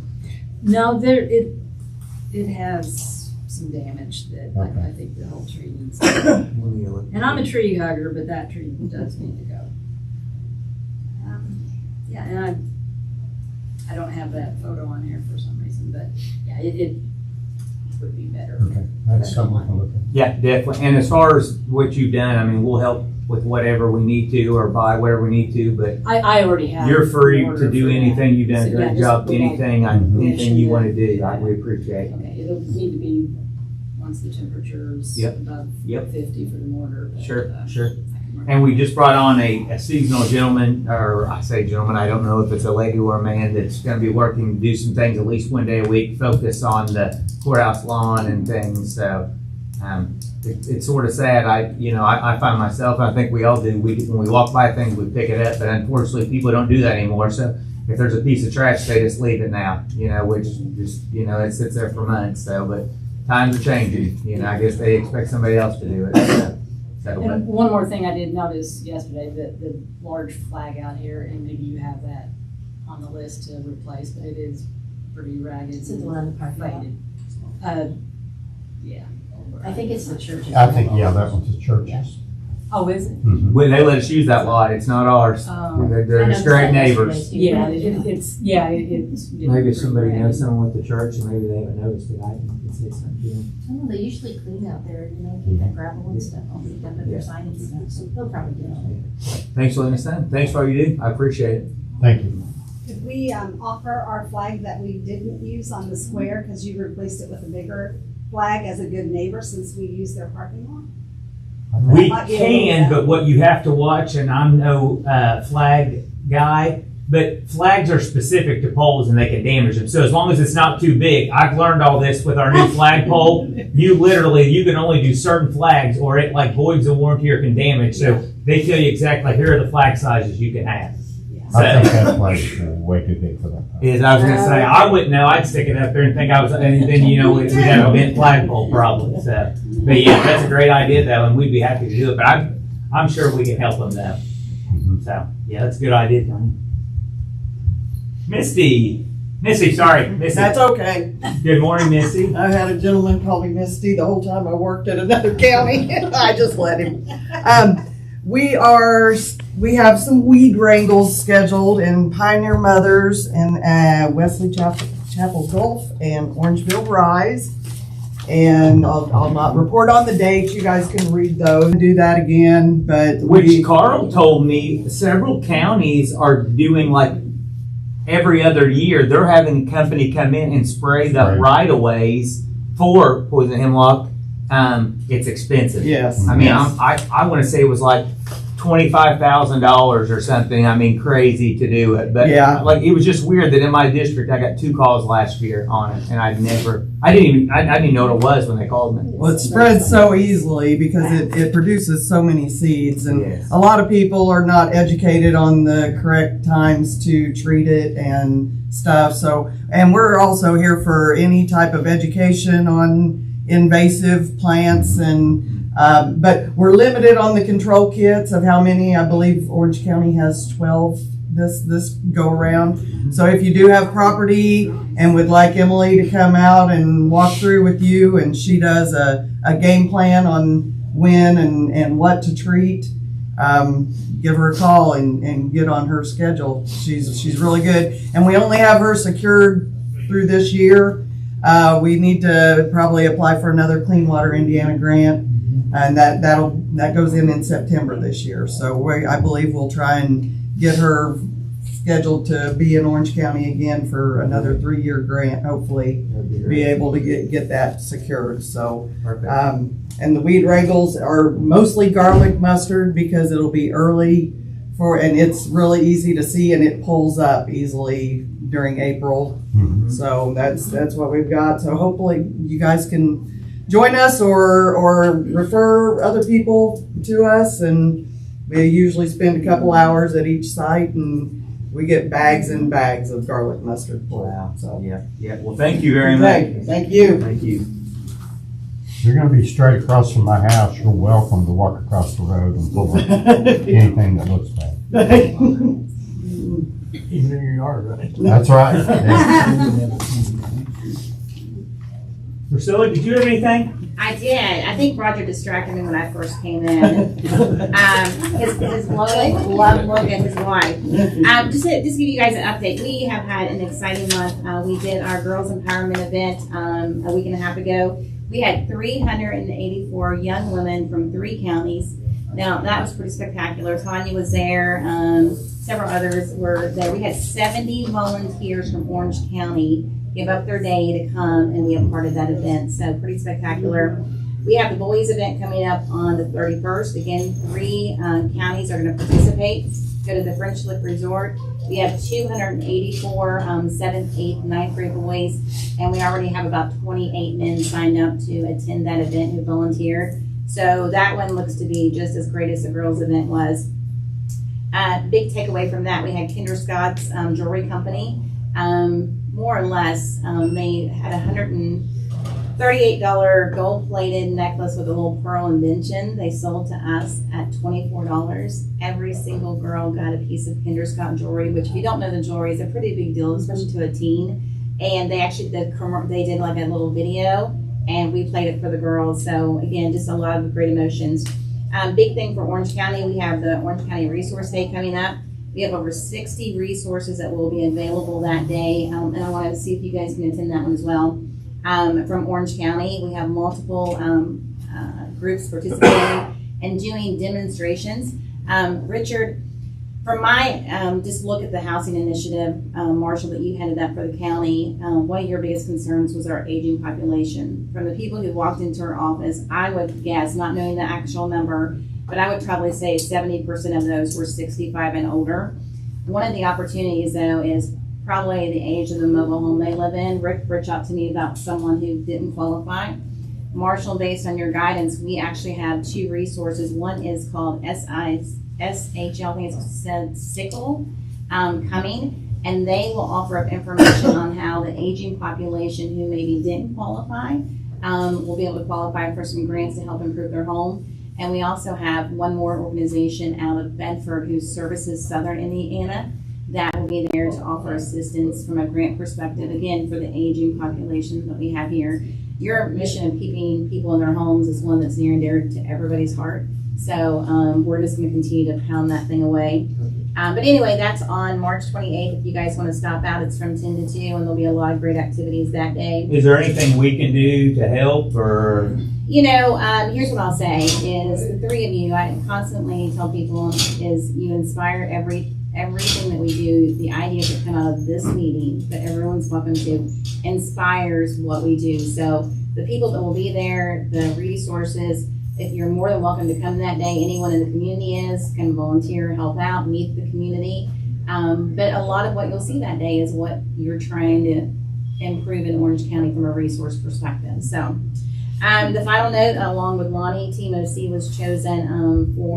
No, it has some damage that I think the whole tree needs to go. And I'm a tree hugger, but that tree does need to go. Yeah, and I don't have that photo on here for some reason, but yeah, it would be better. Okay, that's something we can look at. Yeah, definitely. And as far as what you've done, I mean, we'll help with whatever we need to or buy whatever we need to, but I already have. you're free an order to do for that. anything. You've done a So, great yeah, job. just Anything permission you to- want to do, we appreciate. Okay, it'll need to be once the temperature's Yep. above Yep. 50 for the mortar. But, Sure, I sure. can work And we just brought on a seasonal gentleman, or I say gentleman, I don't know if it's a lady or a man, that's going to be working to do some things at least one day a week, focus on the courthouse lawn and things. So it's sort of sad. I find myself, I think we all do, when we walk by things, we pick it up, but unfortunately people don't do that anymore. So if there's a piece of trash, they just leave it now, which just, it sits there for months. So, but times are changing, I guess they expect somebody else to do it. So, And one more thing I did notice yesterday, the large flag out here, and maybe you have that on the list to replace, but it is pretty ragged. Is it the one in the parking lot? faded. Yeah. I think it's the churches. I think, yeah, that one's the churches. Oh, is it? When they let us use that lot, it's not ours. They're just great neighbors. Yeah, it's. Maybe if somebody knows someone with the church and maybe they haven't noticed it, I can say something to them. I know they usually clean out there, keep that gravel and stuff off of them, but they're signing stuff, so they'll probably get on Thanks for letting us know. Thanks for all you do. I appreciate it. Thank you. Could we offer our flag that we didn't use on the square, because you replaced it with a bigger flag, as a good neighbor since we used their parking lot? We can, but what you have to watch, and I'm no flag guy, but flags are specific to poles and they can damage them. So as long as it's not too big, I've learned all this with our new flag pole. You can only do certain flags or it like voids the warranty or can damage. So they tell you exactly, here are the flag sizes you can have. I think that flag's way too big for that. Is I was gonna say, I wouldn't know, I'd stick it up there and think I was, and then, we'd have a bent flagpole probably, so. But yeah, that's a great idea though, and we'd be happy to do it, but I'm sure we can help them though. So, yeah, that's a good idea, Tony. Misty, sorry, Misty. That's okay. Good morning, Misty. I had a gentleman call me Misty the whole time I worked at another county. I just let him. We have some weed wrangles scheduled in Pioneer Mothers and Wesley Chapel Gulf and Orangeville Rise. And I'll not report on the dates. You guys can read those and do that again. But Carl told me several counties are doing like every other year. They're having a company come in and spray the right-of-ways for poison hemlock. It's expensive. Yes. I mean, I want to say it was like $25,000 or something. I mean, crazy to do it. But yeah, like it was just weird that in my district I got 2 calls last year on it, and I didn't even know what it was when they called me. Well, it spreads so easily because it produces so many seeds, and a lot of people are not educated on the correct times to treat it and stuff. So, and we're also here for any type of education on invasive plants and. But we're limited on the control kits of how many. I believe Orange County has 12 this go around. So if you do have property and would like Emily to come out and walk through with you, and she does a game plan on when and what to treat, give her a call and get on her schedule. She's really good, and we only have her secured through this year. We need to probably apply for another Clean Water Indiana grant. And that goes in September this year. So I believe we'll try and get her scheduled to be in Orange County again for another 3-year grant. Hopefully, be able to get that secured. So, and the weed wrangles are mostly garlic mustard because it'll be early and it's really easy to see and it pulls up easily during April. Mm-hmm. So that's what we've got. So hopefully you guys can join us or refer other people to us, and we usually spend a couple hours at each site, and we get bags and bags of garlic mustard. Wow. So yeah. Well, thank you very much. Thank you. Thank you. You're going to be straight across from my house. You're welcome to walk across the road and pull anything that looks bad. Even in your yard, right? That's right. Yeah. Priscilla, did you have anything? I did. I think Roger distracted me when I first came in. His love look at his wife. Just to give you guys an update, we have had an exciting month. We did our Girls Empowerment event a week and a half ago. We had 384 young women from 3 counties. Now, that was pretty spectacular. Tanya was there. Several others were there. We had 70 volunteers from Orange County give up their day to come and be a part of that event. So pretty spectacular. We have the boys event coming up on the 31st. Again, 3 counties are going to participate. Go to the French Lick Resort. We have 284 7th, 8th, 9th grade boys, and we already have about 28 men signed up to attend that event who volunteered. So that one looks to be just as great as the girls event was. Big takeaway from that, we had Kinder Scott's Jewelry Company. More or less, they had a $138 gold-plated necklace with a little pearl indention. They sold to us at $24. Every single girl got a piece of Kinder Scott jewelry, which if you don't know the jewelry is a pretty big deal, especially to a teen. And they actually, they did like a little video and we played it for the girls. So again, just a lot of great emotions. Big thing for Orange County, we have the Orange County Resource Day coming up. We have over 60 resources that will be available that day. And I wanted to see if you guys can attend that one as well. From Orange County, we have multiple groups participating and doing demonstrations. Richard, from my just look at the housing initiative, Marshall, that you headed up for the county, one of your biggest concerns was our aging population. From the people who walked into our office, I would guess, not knowing the actual number, but I would probably say 70% of those were 65 and older. One of the opportunities, though, is probably the age of the mobile home they live in. Rick reached out to me about someone who didn't qualify. Marshall, based on your guidance, we actually have 2 resources. One is called SHL, I think it's said Sickle, coming, and they will offer up information on how the aging population who maybe didn't qualify will be able to qualify for some grants to help improve their home. And we also have one more organization out of Bedford who services Southern Indiana that will be there to offer assistance from a grant perspective, again, for the aging population that we have here. Your mission of keeping people in their homes is one that's near and dear to everybody's heart. So we're just going to continue to pound that thing away. But anyway, that's on March 28th. If you guys want to stop out, it's from 10 to 2, and there'll be a lot of great activities that day. Is there anything we can do to help, or? You know, here's what I'll say is the 3 of you, I constantly tell people, is you inspire everything that we do. The ideas that come out of this meeting that everyone's welcome to inspires what we do. So the people that will be there, the resources, if you're more than welcome to come that day, anyone in the community can volunteer, help out, meet the community. But a lot of what you'll see that day is what you're trying to improve in Orange County from a resource perspective. So the final note, along with Lonnie, Team OC was chosen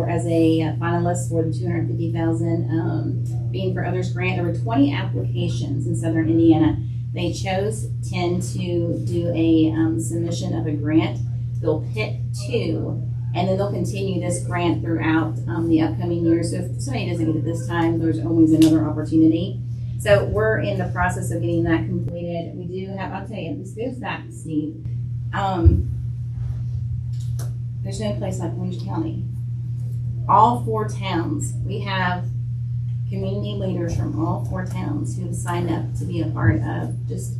as a finalist for the $250,000 Being for Others grant. There were 20 applications in Southern Indiana. They chose 10 to do a submission of a grant. They'll pick 2, and then they'll continue this grant throughout the upcoming year. So if somebody doesn't get it this time, there's always another opportunity. So we're in the process of getting that completed. We do have, I'll tell you, this goes back, Steve. There's no place like Orange County. All 4 towns, we have community leaders from all 4 towns who have signed up to be a part of just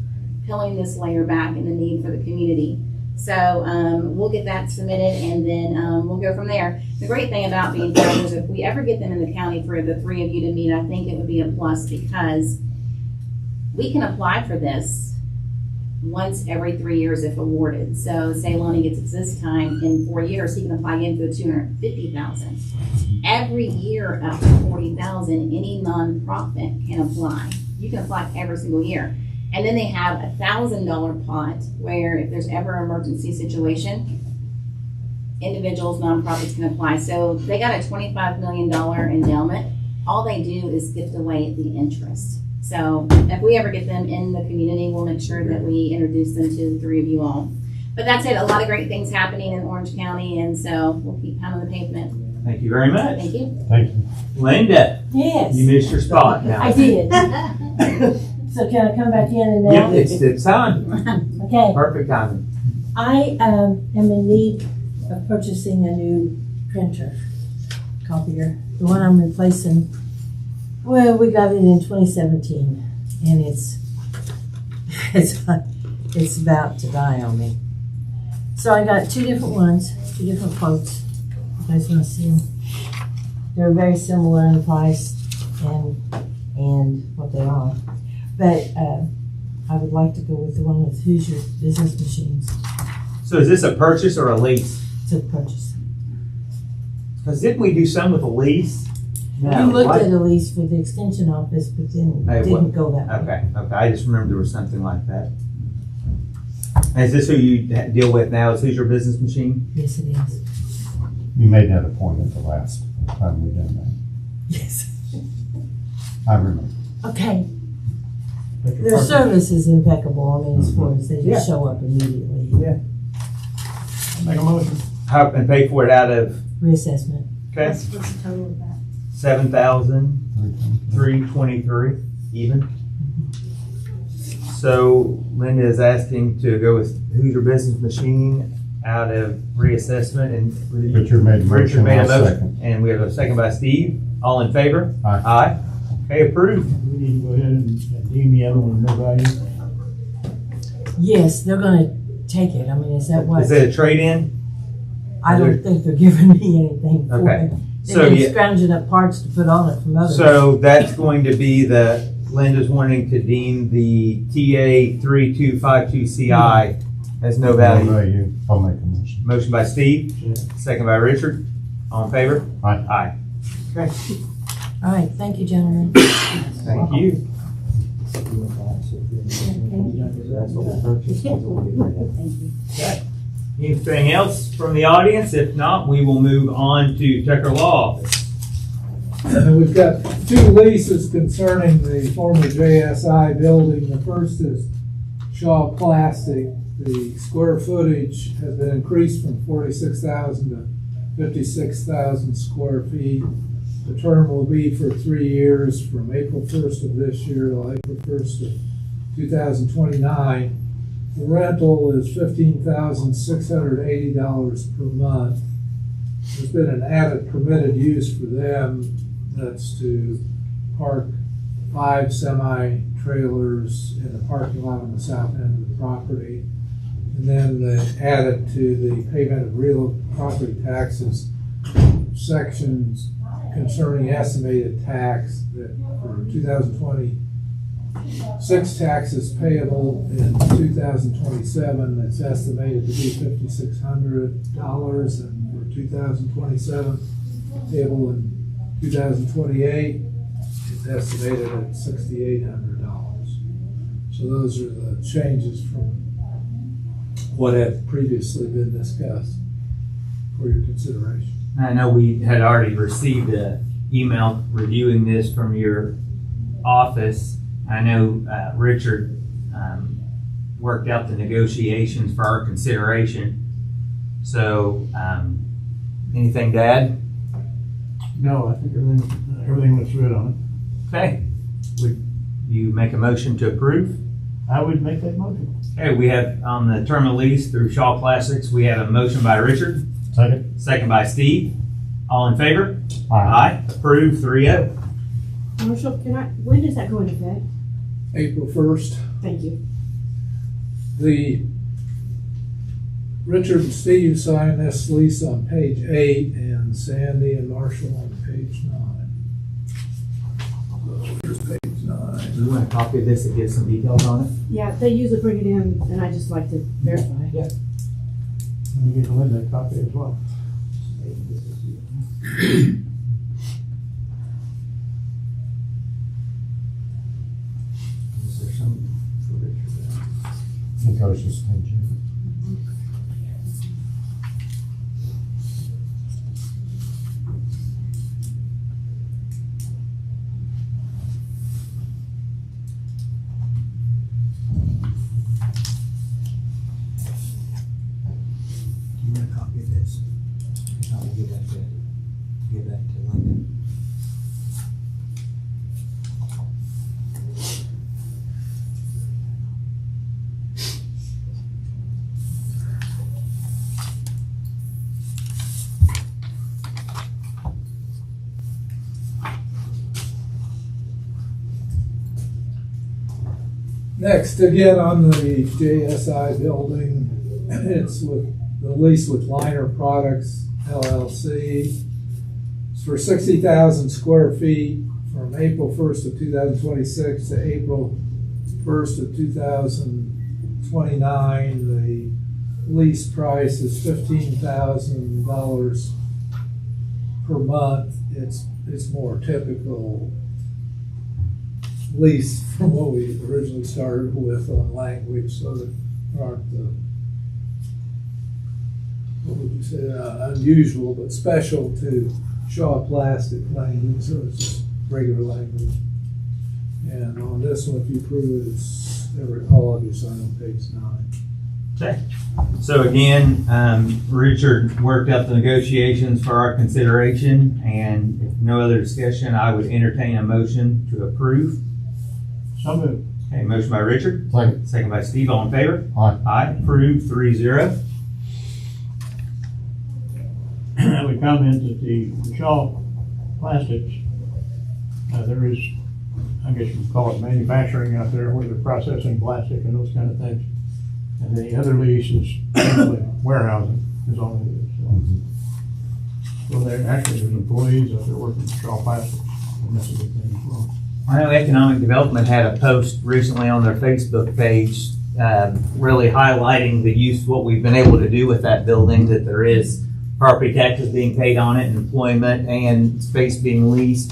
peeling this layer back in the need for the community. So we'll get that submitted, and then we'll go from there. The great thing about being down is if we ever get them in the county for the 3 of you to meet, I think it would be a plus, because we can apply for this once every 3 years if awarded. So say Lonnie gets it this time, in 4 years he can apply again for $250,000. Every year up to $40,000, any nonprofit can apply. You can apply every single year. And then they have a $1,000 pot where if there's ever an emergency situation, individuals, nonprofits can apply. So they got a $25 million endowment. All they do is gift away the interest. So if we ever get them in the community, we'll make sure that we introduce them to the 3 of you all. But that's it. A lot of great things happening in Orange County, and so we'll keep pounding the pavement. Thank you very much. Thank you. Thank you. Linda. Yes. You missed your spot now. I did. So can I come back in and Yep, out? it's on. Okay. Perfect timing. I am in need of purchasing a new printer, copier. The one I'm replacing, well, we got it in 2017, and it's about to die on me. So I got 2 different ones, 2 different quotes. You guys want to see them? They're very similar in price and what they are. But I would like to go with the one with Hoosier Business Machines. So is this a purchase or a lease? It's a purchase. Because didn't we do some with a lease? We looked at a lease for the extension office, but then didn't go that way. Okay. I just remember there was something like that. And is this who you deal with now? Is Hoosier Business Machine? Yes, it is. You made that a point at the last time we done that. Yes. I remember. Okay. Their service is impeccable. I mean, as far as they just show up immediately. Yeah. Make a motion. And pay for it out of? Reassessment. Okay. What's the total of that? $7,323 even. So Linda is asking to go with Hoosier Business Machine out of reassessment, and Richard made a motion, made a I'll motion, second. and we have a second by Steve. All in favor? Aye. Aye. Okay, approved. We need to go ahead and deem the other one no value. Yes, they're gonna take it. I mean, is that what? Is it a trade-in? I don't think they're giving me anything for Okay. it. So, They've been yeah. scrounging up parts to put on it from others. So that's going to be Linda's wanting to deem the TA 3252CI as no value. I'll make a motion. Motion by Steve, second by Richard. All in favor? Aye. Aye. Okay, All right, thank you, gentlemen. thank you. Okay. Anything else from the audience? If not, we will move on to Tucker Law Office. And we've got two leases concerning the former JSI building. The first is Shaw Plastic. The square footage has been increased from 46,000 to 56,000 square feet. The term will be for 3 years, from April 1st of this year to April 1st of 2029. The rental is $15,680 per month. There's been an added permitted use for them. That's to park 5 semi-trailers in the parking lot on the south end of the property. And then they added to the payment of real property taxes sections concerning estimated tax that for 2026 taxes payable in 2027, it's estimated to be $5,600, and for 2027 payable in 2028, it's estimated at $6,800. So those are the changes from what had previously been discussed for your consideration. I know we had already received an email reviewing this from your office. I know Richard worked out the negotiations for our consideration. So, anything to add? No, I think everything looks good on Okay. Would you make a motion to approve? it. I would make that motion. Okay, we have on the term of lease through Shaw Plastics, we have a motion by Richard. Second. Second by Steve. All in favor? Aye. Approved 3-0. Marshall, when does that go into effect? April 1st. Thank you. Richard and Steve signed this lease on page 8, and Sandy and Marshall on page 9. Here's page 9. You want a copy of this that gives some details on it? Yeah, they usually bring it in, and I just like to verify. Yeah. Let me get Linda a copy as well. Is there some for Richard? I think I was just page 8. You want a copy of this? I'll give that to Linda. Next, again, on the JSI building, it's with the lease with Liner Products LLC. It's for 60,000 square feet from April 1st of 2026 to April 1st of 2029. The lease price is $15,000 per month. It's more typical lease from what we originally started with on language, so that there aren't the, what would you say, unusual but special to Shaw Plastic language, so it's just regular language. And on this one, if you approve it, it's all of you sign on page 9. Okay. So again, Richard worked out the negotiations for our consideration, and if no other discussion, I would entertain a motion to approve. So moved. Okay, motion by Richard, Second. second by Steve, all in favor? Aye. Aye, approved, 3-0. I would comment that the Shaw Plastics, there is, I guess you could call it manufacturing out there where they're processing plastic and those kind of things. And the other lease is simply warehousing is all it is. So there actually there's employees out there working for Shaw Plastics, and that's a good thing as well. I know Economic Development had a post recently on their Facebook page, really highlighting the use, what we've been able to do with that building, that there is property taxes being paid on it, and employment, and space being leased,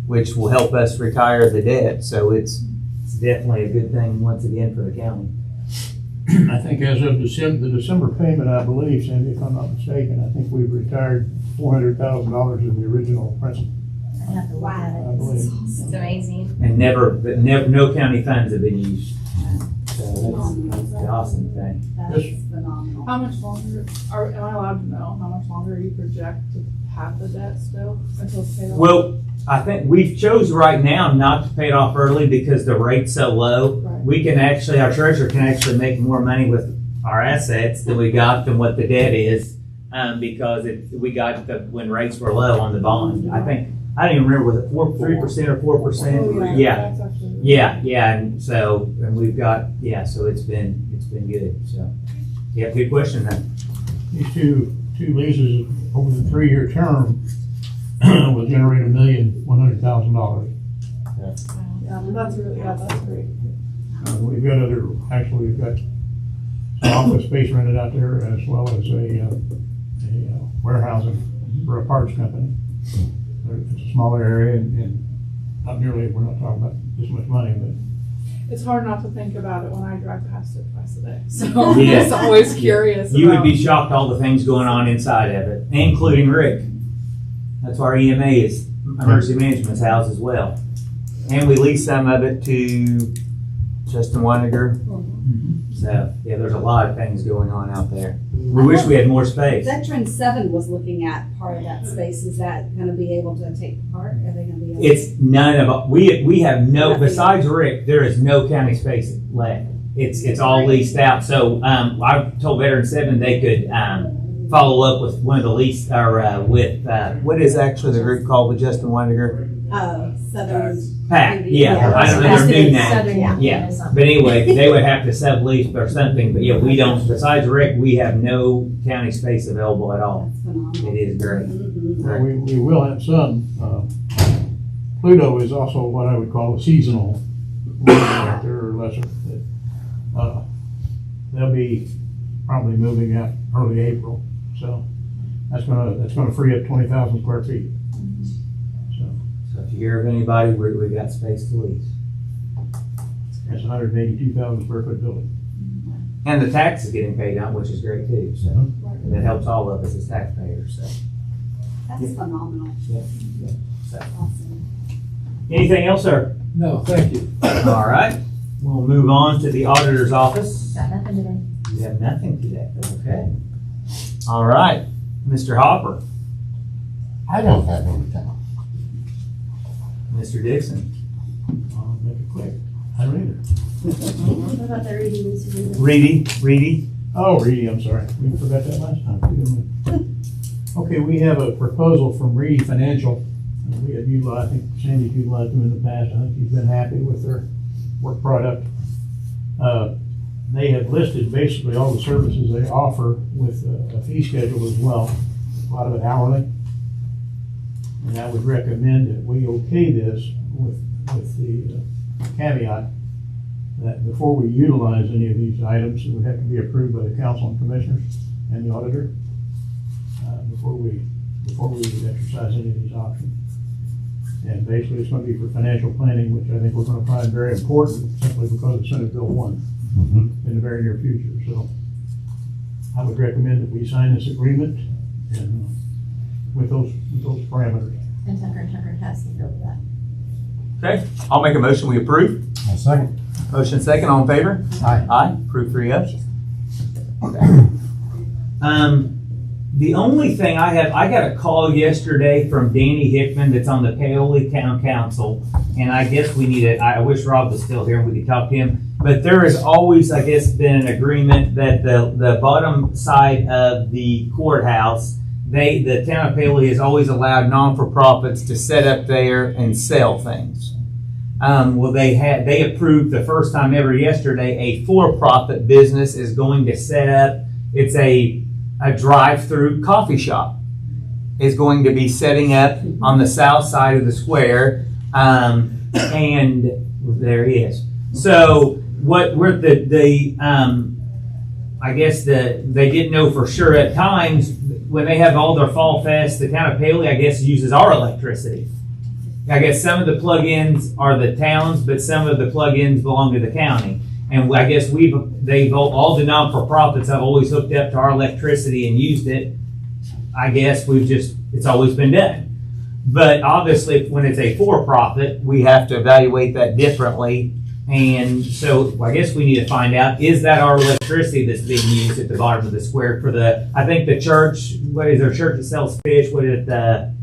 which will help us retire the debt. So it's definitely a good thing once again for the county. I think as of the December payment, I believe, Sandy, if I'm not mistaken, I think we've retired $400,000 of the original principal. I have to look at I it. believe. It's amazing. And no county funds have been used. So that's the awesome thing. That's phenomenal. How much longer, am I allowed to know how much longer you project to have the debt still until it's paid off? Well, I think we've chose right now not to pay it off early because the rate's so low. Right. We can actually, our treasurer can actually make more money with our assets than we got than what the debt is, because we got when rates were low on the bond. I don't even remember, was it 3% or 4%? Yeah. Yeah, and we've got, so it's been good, so. Yeah, good question then. These two leases over the 3-year term will generate $1,100,000. Yeah, that's great. We've got we've got some office space rented out there as well as a warehousing for a parts company. It's a smaller area and not nearly, we're not talking about this much money, but. It's hard not to think about it when I drive past it twice a day. So Yeah. I'm just always curious. You would be shocked all the things going on inside of it, including Rick. That's why our EMA is emergency management's house as well. And we lease some of it to Justin Weiniger. So, yeah, there's a lot of things going on out there. We wish we had more space. Veteran 7 was looking at part of that space. Is that gonna be able to take part? Are they gonna be able to? It's none of, we have no, besides Rick, there is no county space left. It's all leased out. So, I told Veteran 7 they could, follow up with one of the lease, or, what is actually the group called with Justin Weiniger? Southern. PAC, yeah, I don't know their new name. Yeah, but anyway, they would have to sublease or something, but yeah, we don't, besides Rick, we have no county space available at all. It is great. We will have some. Pluto is also what I would call a seasonal out there or lesser. They'll be probably moving out early April, so that's gonna free up 20,000 square feet. So if you hear of anybody, we got space to lease. That's a 182,000 square foot building. And the tax is getting paid on, which is great too, so. And that helps all of us as taxpayers, so. That's phenomenal. Yeah. So. Awesome. Anything else, sir? No, thank you. All right, we'll move on to the auditor's office. Got nothing today. You have nothing today, okay. All right, Mr. Hopper, I don't have any time. Mr. Dixon, I'll make it quick. I don't either. What about the reading? Reedy. Oh, Reedy, I'm sorry. We forgot that last time. Okay, we have a proposal from Reedy Financial. We had utilized, I think Sandy's utilized them in the past. I think he's been happy with their work product. They have listed basically all the services they offer with a fee schedule as well, a lot of it hourly. And I would recommend that we okay this with the caveat that before we utilize any of these items, it would have to be approved by the council and commissioners and the auditor before we would exercise any of these options. And basically, it's going to be for financial planning, which I think we're going to find very important simply because of Senate Bill 1 in the very near future. So I would recommend that we sign this agreement and with those parameters. And Tucker has to go with that. Okay, I'll make a motion, we approve. A second. Motion second, all in favor? Aye. Aye, approve 3-0. Okay. The only thing I got a call yesterday from Danny Hickman that's on the Paoli Town Council, and I guess we need to, I wish Rob was still here and we could talk to him, but there has always, I guess, been an agreement that the bottom side of the courthouse, the town of Paoli has always allowed non-for-profits to set up there and sell things. Well, they approved the first time ever yesterday, a for-profit business is going to set up, it's a drive-through coffee shop. Is going to be setting up on the south side of the square, and there he is. So what we're I guess they didn't know for sure at times when they have all their fall fest, the town of Paoli, I guess, uses our electricity. I guess some of the plug-ins are the towns, but some of the plug-ins belong to the county. And I guess all the non-for-profits have always hooked up to our electricity and used it. I guess it's always been done. But obviously, when it's a for-profit, we have to evaluate that differently. And so I guess we need to find out, is that our electricity that's being used at the bottom of the square for I think the church, what is their church that sells fish? What is it? The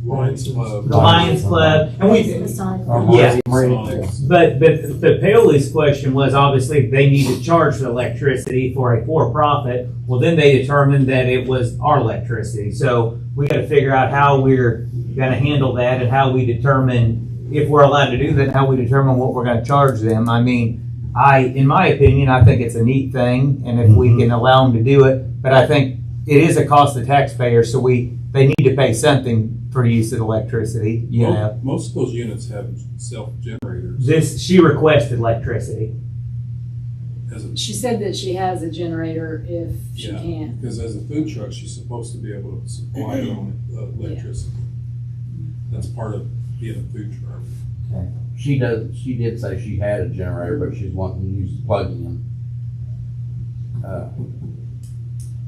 Lions Club. The Lions Club. And But the Paoli's question was obviously they need to charge for electricity for a for-profit. Well, then they determined that it was our electricity. So we got to figure out how we're going to handle that and how we determine if we're allowed to do that, how we determine what we're going to charge them. I mean, in my opinion, I think it's a neat thing, and if we can allow them to do it, but I think it is a cost to taxpayers, so they need to pay something for the use of electricity, you know. Most of those units have self-generators. She requested electricity. She said that she has a generator if she can. Because as a food truck, she's supposed to be able to supply her own electricity. That's part of being a food truck. Okay. She did say she had a generator, but she's wanting to use the plug-in.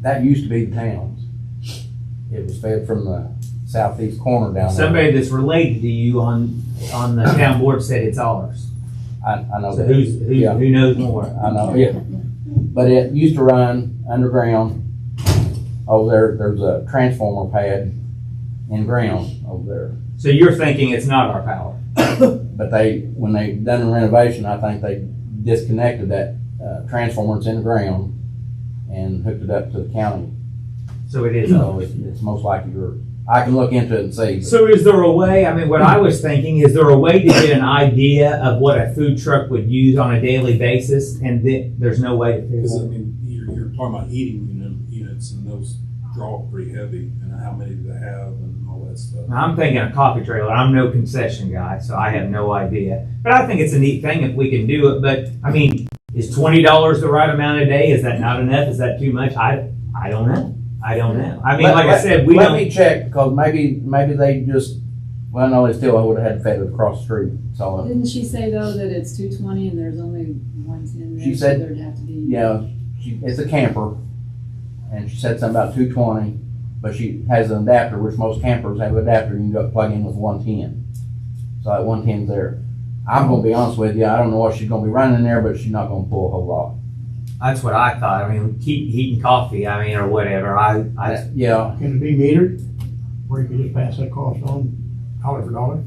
That used to be the town's. It was fed from the southeast corner down there. Somebody that's related to you on the town board said it's ours. I know So that. who knows more? I know, yeah. But it used to run underground over there. There's a transformer pad in ground over there. So you're thinking it's not our power? But when they done the renovation, I think they disconnected that transformer that's in the ground and hooked it up to the county. So it is. So it's most likely I can look into it and see. So is there a way, I mean, what I was thinking, is there a way to get an idea of what a food truck would use on a daily basis, and then there's no way to figure Because, I it out? mean, you're talking about heating units, and those draw pretty heavy, and how many do they have, and all that stuff. Now, I'm thinking a coffee trailer. I'm no concession guy, so I have no idea. But I think it's a neat thing if we can do it. But, I mean, is $20 the right amount a day? Is that not enough? Is that too much? I don't know. I don't know. I mean, like I said, let me check, because maybe they just, well, no, they still would have had fed it across the street. So Didn't she say though that it's 220 and there's only 110 there? She said, so there'd have to be. yeah, it's a camper, and she said something about 220, but she has an adapter, which most campers have an adapter. You can go plug in with 110. So that 110's there. I'm gonna be honest with you, I don't know what she's gonna be running in there, but she's not gonna pull a whole lot. That's what I thought. I mean, keep heating coffee, I mean, or whatever. Yeah. Can it be metered, where you can just pass that cost on dollar for dollar?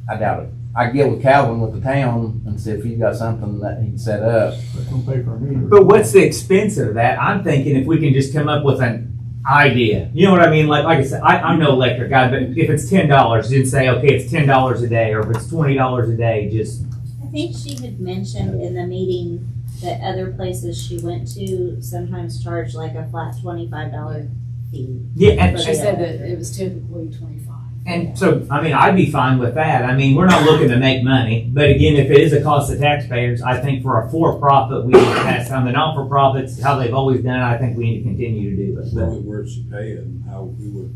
I doubt it. I get with Calvin with the town and see if he's got something that he can set up. Don't pay for a meter. But what's the expense of that? I'm thinking if we can just come up with an idea. You know what I mean? Like I said, I'm no electric guy, but if it's $10, you'd say, okay, it's $10 a day, or if it's $20 a day, just. I think she had mentioned in the meeting that other places she went to sometimes charge like a flat $25 fee. Yeah, and She said that it was typically 25. And so, I mean, I'd be fine with that. I mean, we're not looking to make money, but again, if it is a cost to taxpayers, I think for a for-profit, we need to pass on the non-for-profits, how they've always done it. I think we need to continue to do it. But Where should pay it, and how we would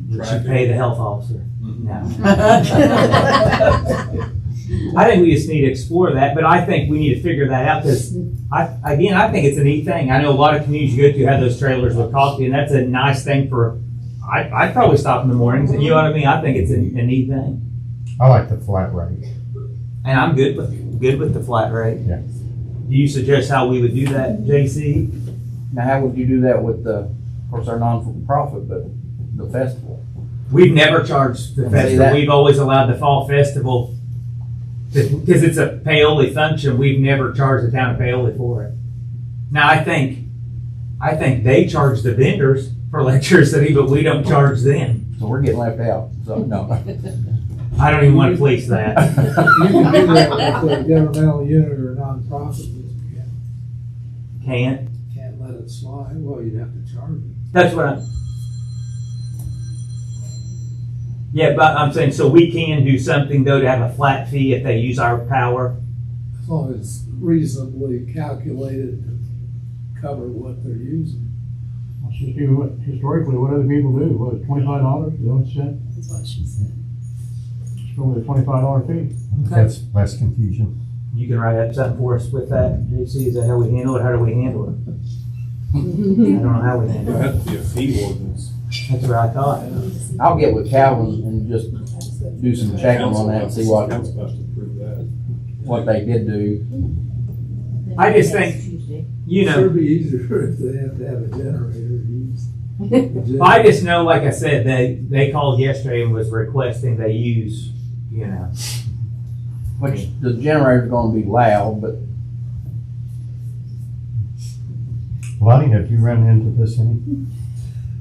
we track should it. pay the health officer. Mhm. No. I think we just need to explore that, but I think we need to figure that out because, I think it's a neat thing. I know a lot of communities you go to have those trailers with coffee, and that's a nice thing for. I'd probably stop in the mornings, and you know what I mean. I think it's a neat thing, I like the flat rate. and I'm good with the flat rate. Yeah. Do you suggest how we would do that, JC? Now, how would you do that with of course, our non-for-profit, but the festival? We've never charged the See festival. that? We've always allowed the fall festival, because it's a Paoli function, we've never charged the town of Paoli for it. Now, I think they charge the vendors for electricity, but we don't charge them. So we're getting left out, so no. I don't even want to police that. You can do that with a governmental unit or a nonprofit, but you can't let it slide. Well, you'd have to charge it. That's what I'm. Yeah, but I'm saying, so we can do something though to have a flat fee if they use our power. As long as it's reasonably calculated to cover what they're using. Let's just do what, historically, what other people do, what, $25, is that what you said? That's what she said. Just go with a $25 fee. That's less confusion. You can write up something for us with that, JC, is that how we handle it? How do we handle it? I don't know how we handle There it. has to be a fee ordinance. That's what I thought. I'll get with Calvin and just do some checking on that and see Council has to approve that. what they did do. I just think, you know. It'd be easier if they have to have a generator used. I just know, like I said, they called yesterday and was requesting they use, you know. Which the generator's gonna be loud, but Lonnie, have you run into this any?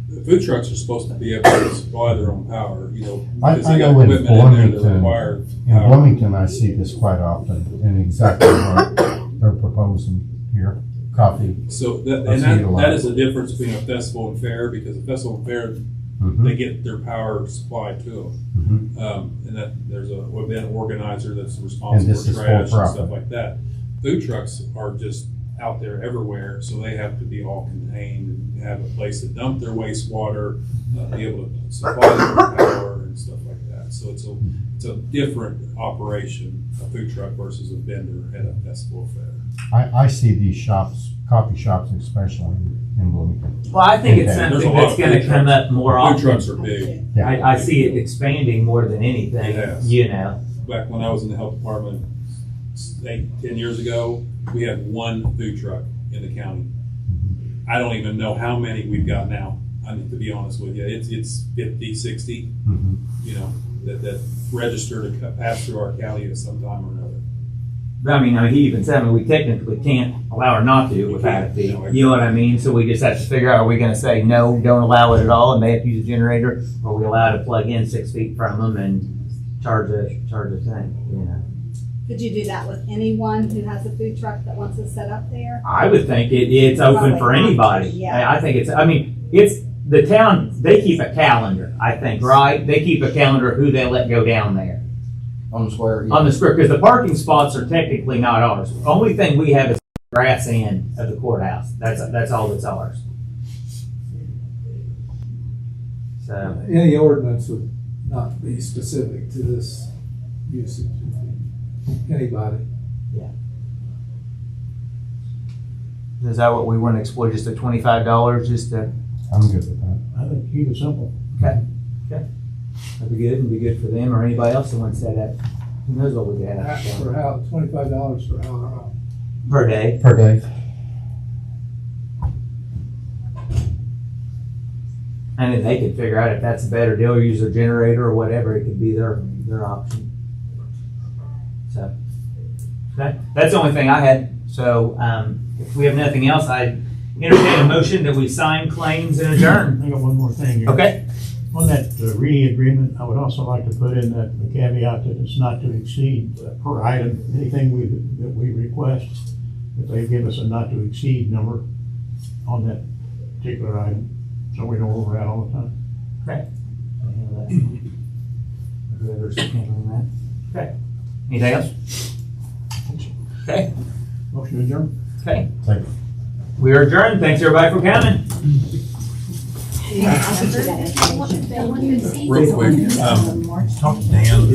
The food trucks are supposed to be able to supply their own power, you know, because I they got know in equipment in there that Bloomington, require in power. Bloomington, I see this quite often, and exactly what they're proposing here, coffee. So that, I and see it a lot. that is the difference between a festival and fair, because a festival and fair, Mhm. they get their power supplied to them. And that there's a event organizer that's And responsible this for is for trash and profit. stuff like that. Food trucks are just out there everywhere, so they have to be all contained and have a place to dump their wastewater, be able to supply their power and stuff like that. So it's a different operation, a food truck versus a vendor at a festival fair. I see these shops, coffee shops especially in Bloomington. Well, I think it's Okay. There's a something lot that's of gonna food come trucks. up more Food often. trucks are big. Yeah. I see it expanding more than anything, It has. you know. Back when I was in the health department 10 years ago, we had one food truck in the county. I don't even know how many we've got now. I mean, to be honest with you, it's 50, 60, Mhm. you know, that register to pass through our county at some time or another. But I mean, he even said, we technically can't allow her not to do it without a fee. No, You know what I mean? So we just have to figure out, are we gonna say, no, don't allow it at all, and they have to use a generator? Or are we allowed to plug in 6 feet from them and charge a thing, you know? Could you do that with anyone who has a food truck that wants to set up there? I would think it's open for anybody. Yeah. I think it's the town, they keep a calendar, I think, right? They keep a calendar of who they let go down there. on the square. On the square, because the parking spots are technically not ours. Only thing we have is the grass end of the courthouse. That's all that's ours. So, Any ordinance would not be specific to this usage. Anybody. is that what we want to explore, just the $25, just to, I'm good with that. I think keep it simple. that'd be good, and be good for them or anybody else that wants that up. Who knows what we have, so. For how, $25 for how long? Per day. Per day. And then they could figure out if that's a better deal, or use their generator or whatever, it could be their option. So, that's the only thing I had. So, if we have nothing else, I entertain a motion that we sign claims and adjourn. I got one more thing here. Okay? On that Reedy agreement, I would also like to put in that the caveat that it's not to exceed per item, anything that we request, that they give us a not to exceed number on that particular item, so we know where we're at all the time. Okay. Whoever's handling that. Okay. Anything else? Okay. Motion adjourned. Okay. Thank you. We are adjourned. Thanks everybody for coming. Real quick, talk to Dan.